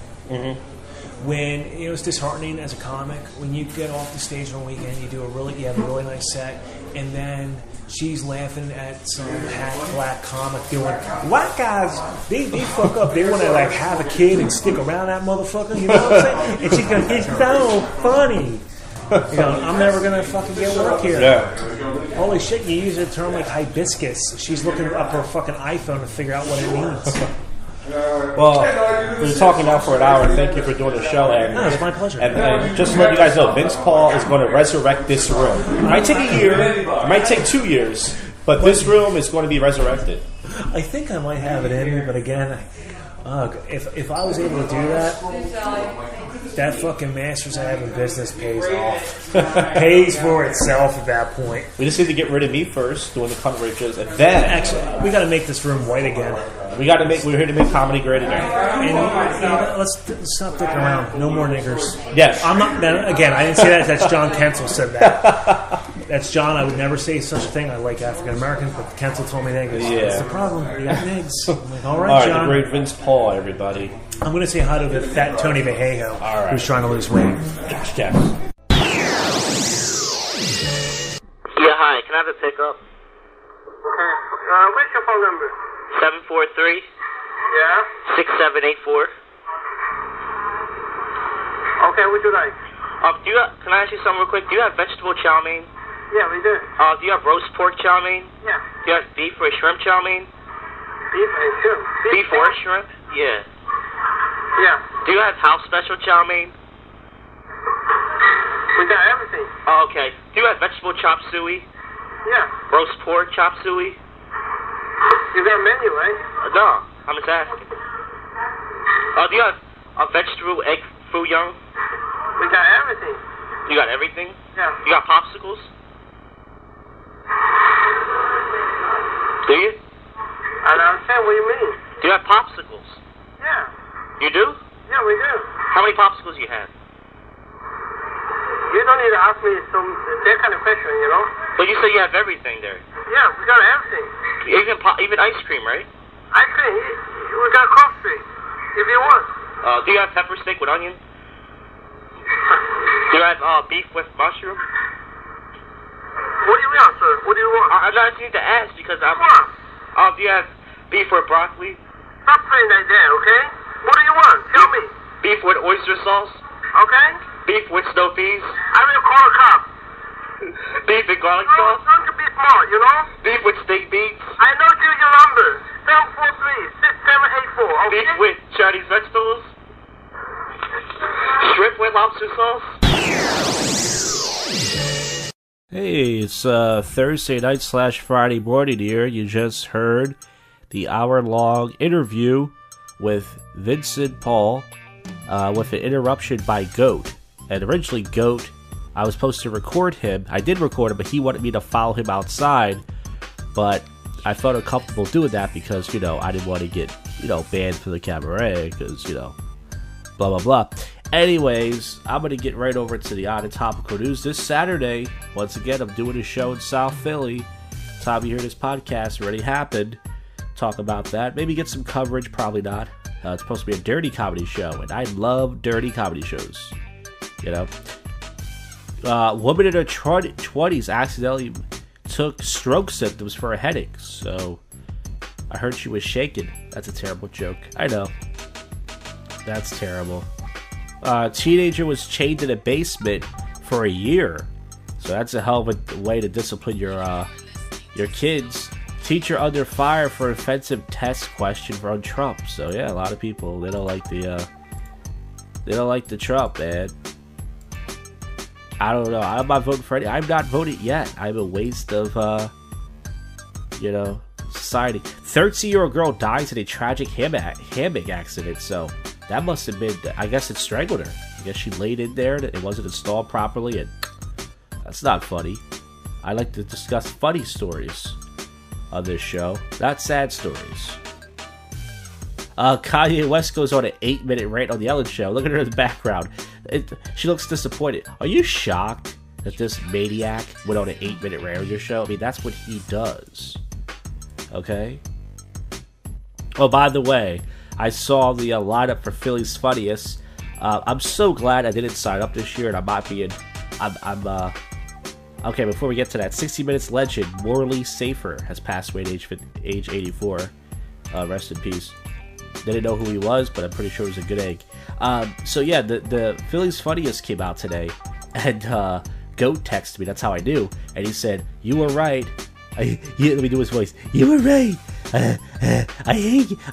Speaker 2: When it's disheartening as a comic when you get off the stage on a weekend, you have a really nice set, and then she's laughing at some hack black comic doing white guys. They fuck up. They want to like have a kid and stick around that motherfucker. You know what I'm saying? And she's going, "It's so funny." I'm never gonna fucking get work here.
Speaker 1: Yeah.
Speaker 2: Holy shit! You use a term like hibiscus. She's looking up her fucking iPhone to figure out what it means.
Speaker 1: Well, we're talking now for an hour. Thank you for doing the show.
Speaker 2: No, it's my pleasure.
Speaker 1: And just to let you guys know, Vince Paul is going to resurrect this room. It might take a year, it might take 2 years, but this room is going to be resurrected.
Speaker 2: I think I might have it in me, but again, if I was able to do that fucking Masters I have in business pays off. Pays for itself at that point.
Speaker 1: We just need to get rid of me first, doing the cunt rages, and then
Speaker 2: actually we got to make this room white again.
Speaker 1: We're here to make comedy great again.
Speaker 2: And let's stop dicking around. No more niggers.
Speaker 1: Yes.
Speaker 2: I'm not. Again, I didn't say that. That's John Kensel said that. That's John. I would never say such a thing. I like African Americans, but Kensel told me niggers.
Speaker 1: Yeah.
Speaker 2: That's the problem. You got nigs. I'm like, all right, John.
Speaker 1: The great Vince Paul, everybody.
Speaker 2: I'm going to say hi to the fat Tony Vallejo, who's trying to lose weight.
Speaker 1: Josh, Jeff.
Speaker 5: Yeah, hi. Can I have a pickup?
Speaker 3: Okay. What's your phone number?
Speaker 5: 743.
Speaker 3: Yeah?
Speaker 5: 6784.
Speaker 3: Okay, what would you like?
Speaker 5: Can I ask you something real quick? Do you have vegetable chow mein?
Speaker 3: Yeah, we do.
Speaker 5: Do you have roast pork chow mein?
Speaker 3: Yeah.
Speaker 5: Do you have beef or shrimp chow mein?
Speaker 3: Beef and shrimp.
Speaker 5: Beef or shrimp? Yeah.
Speaker 3: Yeah.
Speaker 5: Do you have house special chow mein?
Speaker 3: We got everything.
Speaker 5: Oh, okay. Do you have vegetable chop suey?
Speaker 3: Yeah.
Speaker 5: Roast pork chop suey?
Speaker 3: You got a menu, right?
Speaker 5: No, I'm just asking. Do you have a vegetable egg foo young?
Speaker 3: We got everything.
Speaker 5: You got everything?
Speaker 3: Yeah.
Speaker 5: You got popsicles? Do you?
Speaker 3: I don't understand what you mean.
Speaker 5: Do you have popsicles?
Speaker 3: Yeah.
Speaker 5: You do?
Speaker 3: Yeah, we do.
Speaker 5: How many popsicles you have?
Speaker 3: You don't need to ask me that kind of question, you know?
Speaker 5: But you say you have everything there.
Speaker 3: Yeah, we got everything.
Speaker 5: Even ice cream, right?
Speaker 3: Ice cream. We got coffee, if you want.
Speaker 5: Do you have pepper steak with onion? Do you have beef with mushroom?
Speaker 6: What do you want, sir? What do you want?
Speaker 5: I'm not asking to ask because I'm... do you have beef with broccoli?
Speaker 6: Stop saying that there, okay? What do you want? Tell me.
Speaker 5: Beef with oyster sauce?
Speaker 6: Okay?
Speaker 5: Beef with snow peas?
Speaker 6: I will call a cop.
Speaker 5: Beef with garlic
Speaker 6: No,
Speaker 5: sauce?
Speaker 6: don't you be smart, you know?
Speaker 5: Beef with steak beans?
Speaker 6: I know your number. 743-6784, okay?
Speaker 5: Beef with Chinese vegetables? Shrimp with lobster sauce?
Speaker 1: Hey, it's Thursday night / Friday morning here. You just heard the hour-long interview with Vincent Paul with an interruption by Goat. And originally, Goat, I was supposed to record him. I did record him, but he wanted me to follow him outside. But I felt uncomfortable doing that because, you know, I didn't want to get, you know, banned for the cabaret because, you know, blah, blah, blah. Anyways, I'm going to get right over to the odd and topical news. This Saturday, once again, I'm doing a show in South Philly. Time you hear this podcast already happened. Talk about that. Maybe get some coverage. Probably not. It's supposed to be a dirty comedy show, and I love dirty comedy shows. You know? Woman in her 20s accidentally took stroke symptoms for a headache. So, I heard she was shaken. That's a terrible joke. I know. That's terrible. Teenager was chained in a basement for a year. So that's a hell of a way to discipline your kids. Teacher under fire for offensive test question from Trump. So yeah, a lot of people they don't like the Trump, man. I don't know. I'm not voting for any. I'm not voting yet. I'm a waste of society. 13-year-old girl dies in a tragic hammock accident. So that must have been, I guess it strangled her. I guess she laid in there, it wasn't installed properly, and that's not funny. I like to discuss funny stories on this show, not sad stories. Kanye West goes on an 8-minute rant on the Ellen Show. Look at her in the background. She looks disappointed. Are you shocked that this maniac went on an 8-minute rant on your show? I mean, that's what he does. Okay? Oh, by the way, I saw the lineup for Philly's Funniest. I'm so glad I didn't sign up this year, and I'm not being... Okay, before we get to that, 60 Minutes legend Morley Safer has passed away at age 84. Rest in peace. Didn't know who he was, but I'm pretty sure he was a good egg. So yeah, the Philly's Funniest came out today, and Goat texted me, that's how I knew, and he said, "You were right." Let me do his voice. "You were right. I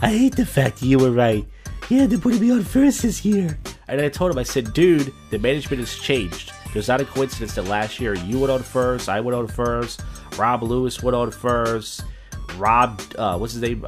Speaker 1: hate the fact that you were right. Yeah, they're putting me on first this year." And I told him, I said, "Dude, the management has changed. There's not a coincidence that last year you went on first, I went on first, Rob Lewis went on first, what's his name?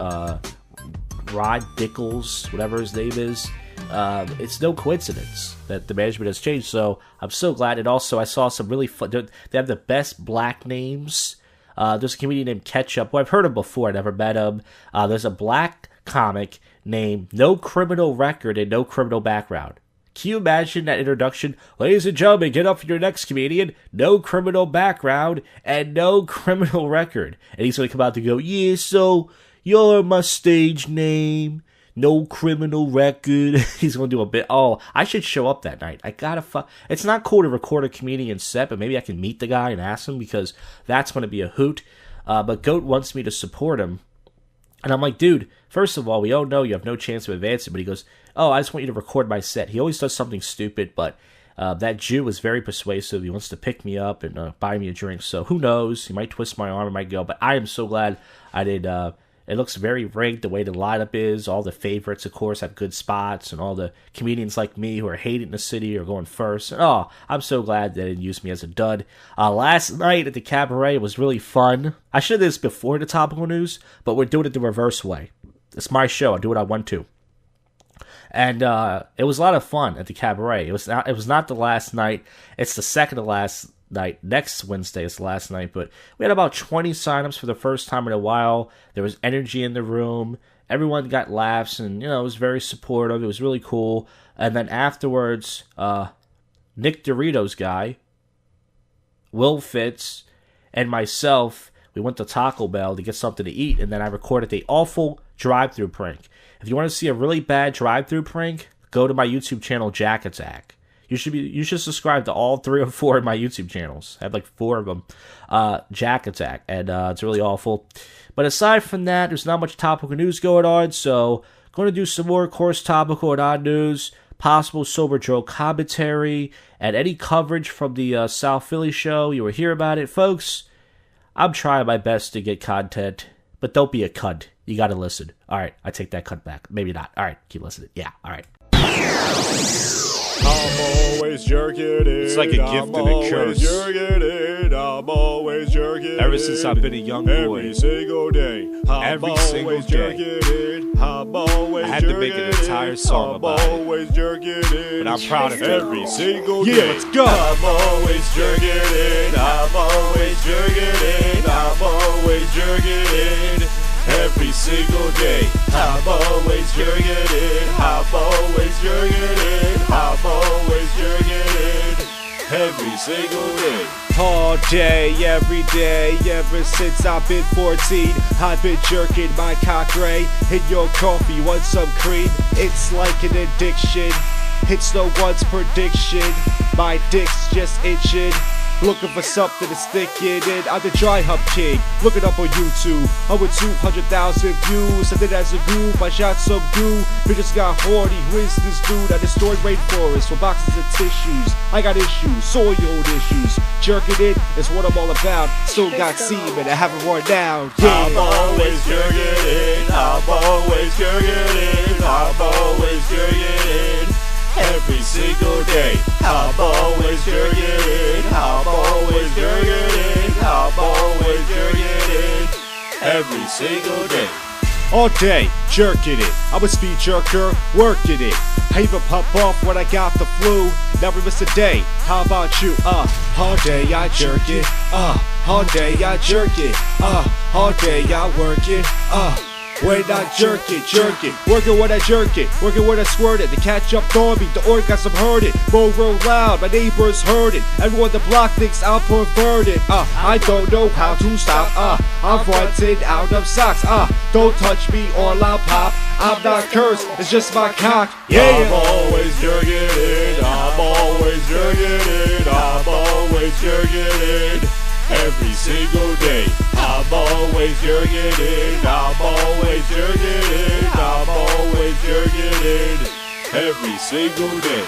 Speaker 1: Rod Dickles, whatever his name is. It's no coincidence that the management has changed, so I'm so glad." And also, I saw some really fun, they have the best black names. There's a comedian named Ketchup. Well, I've heard him before, I never met him. There's a black comic named No Criminal Record and No Criminal Background. Can you imagine that introduction? "Ladies and gentlemen, get up for your next comedian. No criminal background and no criminal record." And he's going to come out to go, "Yeah, so you're my stage name. No criminal record." He's going to do a bit. Oh, I should show up that night. I gotta It's not cool to record a comedian set, but maybe I can meet the guy and ask him because that's going to be a hoot. But Goat wants me to support him. And I'm like, dude, first of all, we all know you have no chance of advancing. But he goes, "Oh, I just want you to record my set." He always does something stupid, but that Jew is very persuasive. He wants to pick me up and buy me a drink. So who knows? He might twist my arm, it might go. But I am so glad I did. It looks very rigged the way the lineup is. All the favorites, of course, have good spots, and all the comedians like me who are hating the city are going first. And, oh, I'm so glad they didn't use me as a dud. Last night at the cabaret was really fun. I should have did this before the topical news, but we're doing it the reverse way. It's my show. I do what I want to. And it was a lot of fun at the cabaret. It was not the last night. It's the second to last night. Next Wednesday is the last night, but we had about 20 signups for the first time in a while. There was energy in the room. Everyone got laughs, and it was very supportive. It was really cool. And then afterwards, Nick Doritos guy, Will Fitz, and myself, we went to Taco Bell to get something to eat, and then I recorded the awful drive-thru prank. If you want to see a really bad drive-thru prank, go to my YouTube channel, Jack Attack. You should subscribe to all 3 or 4 of my YouTube channels. I have like 4 of them. Jack Attack, and it's really awful. But aside from that, there's not much topical news going on, so going to do some more course topical and odd news, possible sober joke commentary, and any coverage from the South Philly show. You will hear about it, folks. I'm trying my best to get content, but don't be a cunt. You got to listen. All right, I take that cunt back. Maybe not. All right, keep listening. Yeah, all right.
Speaker 7: I'm always jerking it.
Speaker 1: It's like a gift and a curse.
Speaker 7: I'm always jerking it.
Speaker 1: Ever since I've been a young boy.
Speaker 7: Every single day.
Speaker 1: Every single day.
Speaker 7: I'm always
Speaker 1: I had to make an entire song about it.
Speaker 7: I'm always jerking it.
Speaker 1: But I'm proud of it.
Speaker 7: Every single day.
Speaker 1: Yeah, let's go.
Speaker 7: I'm always jerking it. I'm always jerking it. I'm always jerking it. Every single day, I'm always jerking it. I'm always jerking it. I'm always jerking it. Every single day.
Speaker 1: All day, every day, ever since I've been 14, I've been jerking my cock ray in your coffee. Want some cream? It's like an addiction. It's no one's prediction. My dick's just itching. Looking for something to stick it in. I'm the dry hump king. Look it up on YouTube. Over 200,000 views. I did as a goof. I shot some goo. Bitches got horny. Who is this dude? I destroyed rainforests for boxes of tissues. I got issues, soil issues. Jerking it is what I'm all about. Still got semen. I haven't worn down. Yeah.
Speaker 7: I'm always jerking it. I'm always jerking it. I'm always jerking it. Every single day, I'm always jerking it. I'm always jerking it. I'm always jerking it. Every single day.
Speaker 1: All day, jerking it. I'm a speed jerker, working it. I even pop off when I got the flu. Never miss a day. How about you? All day I jerk it. All day I jerk it. All day I work it. When I jerk it, working when I jerk it, working when I squirt it. The cat jumped on me, the orgasm heard it. Roll loud, my neighbors heard it. Everyone the block thinks I'm perverted. I don't know how to stop. I'm running out of socks. Don't touch me or I'll pop. I'm not cursed, it's just my cock. Yeah.
Speaker 7: I'm always jerking it. I'm always jerking it. I'm always jerking it. Every single day, I'm always jerking it. I'm always jerking it. I'm always jerking it. Every single day.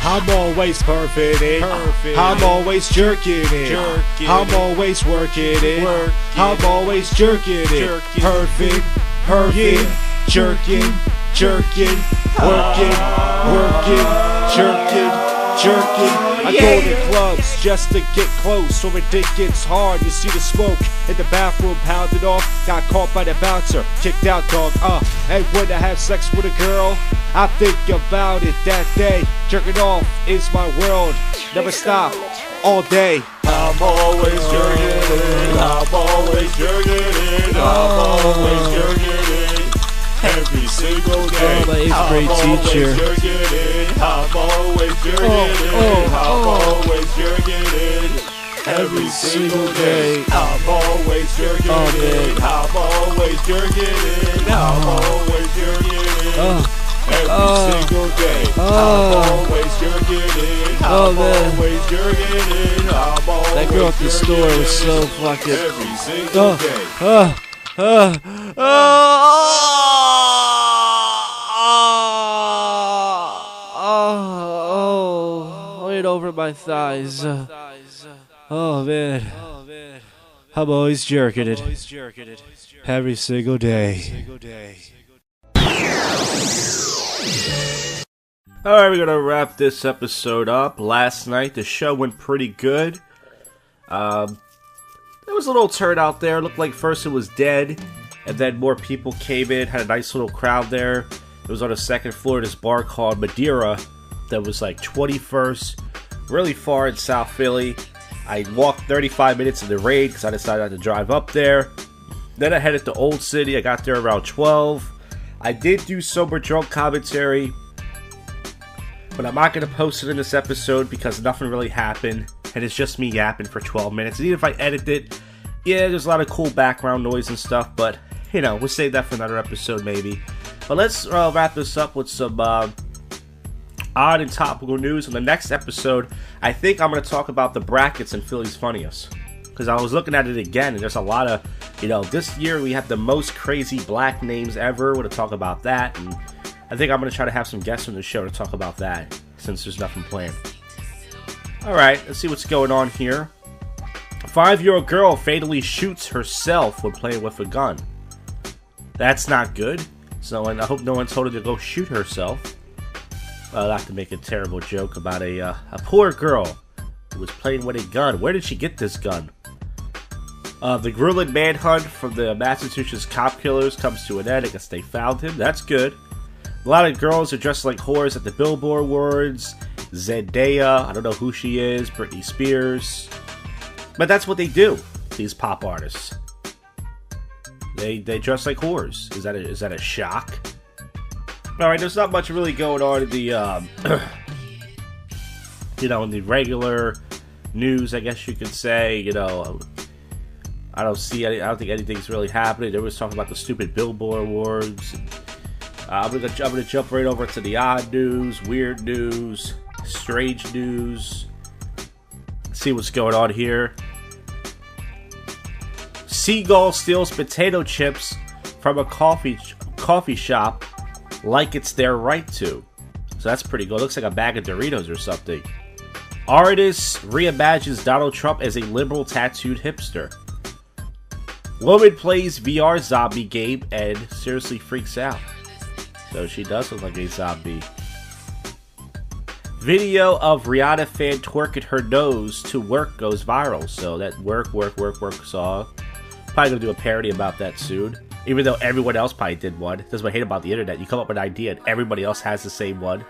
Speaker 1: I'm always perfect it. I'm always jerking it. I'm always working it. I'm always jerking it. Perfect, jerking, working, jerking. I go to clubs just to get close, so when dick gets hard, you see the smoke in the bathroom pounded off. Got caught by the bouncer, kicked out dog. And when I have sex with a girl, I think about it that day. Jerking off is my world, never stop, all day.
Speaker 7: I'm always jerking it. I'm always jerking it. I'm always jerking it. Every single day.
Speaker 1: My 8th grade teacher.
Speaker 7: I'm always jerking it. I'm always jerking it. Every single day. I'm always jerking it. I'm always jerking it. I'm always jerking it. Every single day. I'm always jerking it. I'm always jerking it. I'm always
Speaker 1: that girl at the store was so fucking.
Speaker 7: Every single day.
Speaker 1: Right over my thighs. Oh man. I'm always jerking it. Every single day. Alright, we're gonna wrap this episode up. Last night the show went pretty good. There was a little turnout there. Looked like first it was dead, and then more people came in. Had a nice little crowd there. It was on the second floor of this bar called Madeira that was like 21st, really far in South Philly. I walked 35 minutes in the rain because I decided to drive up there. Then I headed to Old City. I got there around 12. I did do sober drunk commentary, but I'm not going to post it in this episode because nothing really happened, and it's just me yapping for 12 minutes. And even if I edit it, yeah, there's a lot of cool background noise and stuff, but, you know, we'll save that for another episode maybe. But let's wrap this up with some odd and topical news. On the next episode, I think I'm going to talk about the brackets and Philly's Funniest. Because I was looking at it again, and there's a lot of, this year we have the most crazy black names ever. We're going to talk about that, and I think I'm going to try to have some guests on the show to talk about that, since there's nothing planned. Alright, let's see what's going on here. A 5-year-old girl fatally shoots herself when playing with a gun. That's not good. So, and I hope no one told her to go shoot herself. I'll have to make a terrible joke about a poor girl who was playing with a gun. Where did she get this gun? The grueling manhunt from the Massachusetts cop killers comes to an end. I guess they found him. That's good. A lot of girls are dressed like whores at the Billboard Awards. Zendaya, I don't know who she is. Britney Spears. But that's what they do, these pop artists. They dress like whores. Is that a shock? Alright, there's not much really going on in the, in the regular news, I guess you could say. I don't think anything's really happening. They was talking about the stupid Billboard Awards. I'm gonna jump right over to the odd news, weird news, strange news. See what's going on here. Seagull steals potato chips from a coffee shop like it's their right to. So that's pretty good. Looks like a bag of Doritos or something. Artist reimagines Donald Trump as a liberal tattooed hipster. Woman plays VR zombie game and seriously freaks out. So she does look like a zombie. Video of Rihanna fan twerking her nose to work goes viral. So that work saw. Probably gonna do a parody about that soon. Even though everyone else probably did one. That's what I hate about the internet. You come up with an idea and everybody else has the same one.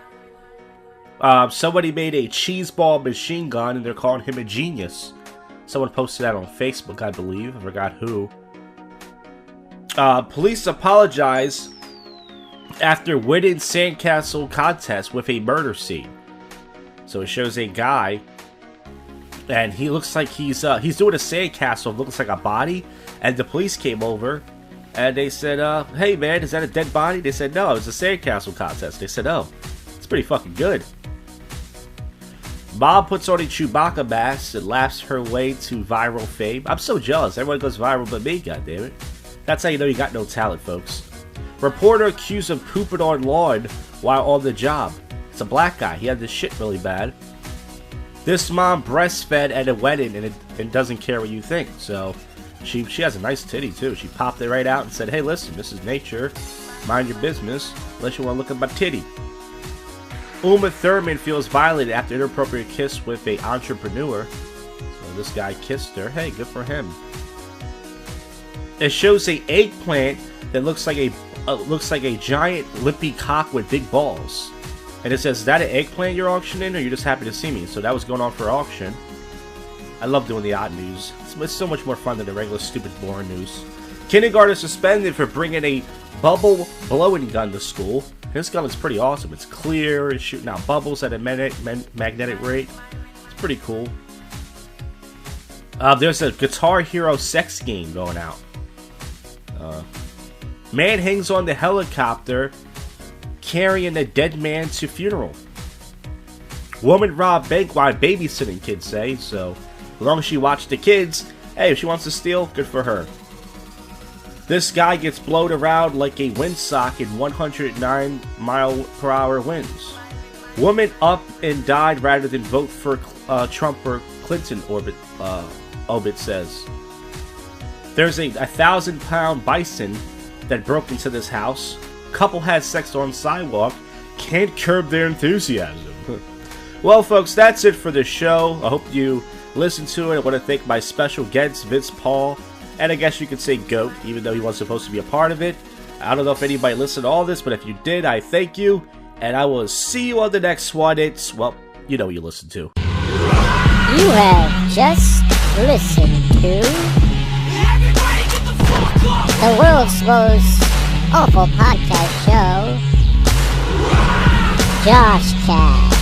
Speaker 1: Somebody made a cheese ball machine gun and they're calling him a genius. Someone posted that on Facebook, I believe. I forgot who. Police apologize after winning sandcastle contest with a murder scene. So it shows a guy, and he looks like he's doing a sandcastle. Looks like a body, and the police came over, and they said, "Hey man, is that a dead body?" They said, "No, it was a sandcastle contest." They said, "Oh, it's pretty fucking good." Mom puts on a Chewbacca mask and laughs her way to viral fame. I'm so jealous. Everyone goes viral but me, goddammit. That's how you know you got no talent, folks. Reporter accused of pooping on lawn while on the job. It's a black guy. He had this shit really bad. This mom breastfed at a wedding and doesn't care what you think. So she has a nice titty too. She popped it right out and said, "Hey, listen, this is nature. Mind your business unless you want to look at my titty." Uma Thurman feels violated after inappropriate kiss with an entrepreneur. So this guy kissed her. Hey, good for him. It shows a eggplant that looks like a giant lippy cock with big balls. And it says, "Is that an eggplant you're auctioning, or you're just happy to see me?" So that was going on for auction. I love doing the odd news. It's so much more fun than the regular stupid boring news. Kindergarten suspended for bringing a bubble blowing gun to school. This gun is pretty awesome. It's clear. It's shooting out bubbles at a magnetic rate. It's pretty cool. There's a Guitar Hero sex game going out. Man hangs on the helicopter carrying a dead man to funeral. Woman robbed bank while babysitting, kids say. So as long as she watched the kids, hey, if she wants to steal, good for her. This guy gets blown around like a windsock in 109 mile/hour winds. Woman up and died rather than vote for Trump or Clinton, Obit says. There's a 1,000-pound bison that broke into this house. Couple has sex on sidewalk. Can't curb their enthusiasm. Well, folks, that's it for the show. I hope you listened to it. I want to thank my special guest, Vince Paul. And I guess you could say GOAT, even though he wasn't supposed to be a part of it. I don't know if anybody listened to all this, but if you did, I thank you. And I will see you on the next one. It's, well, you know what you listen to.
Speaker 8: You have just listened to the world's most awful podcast show, JoshCast.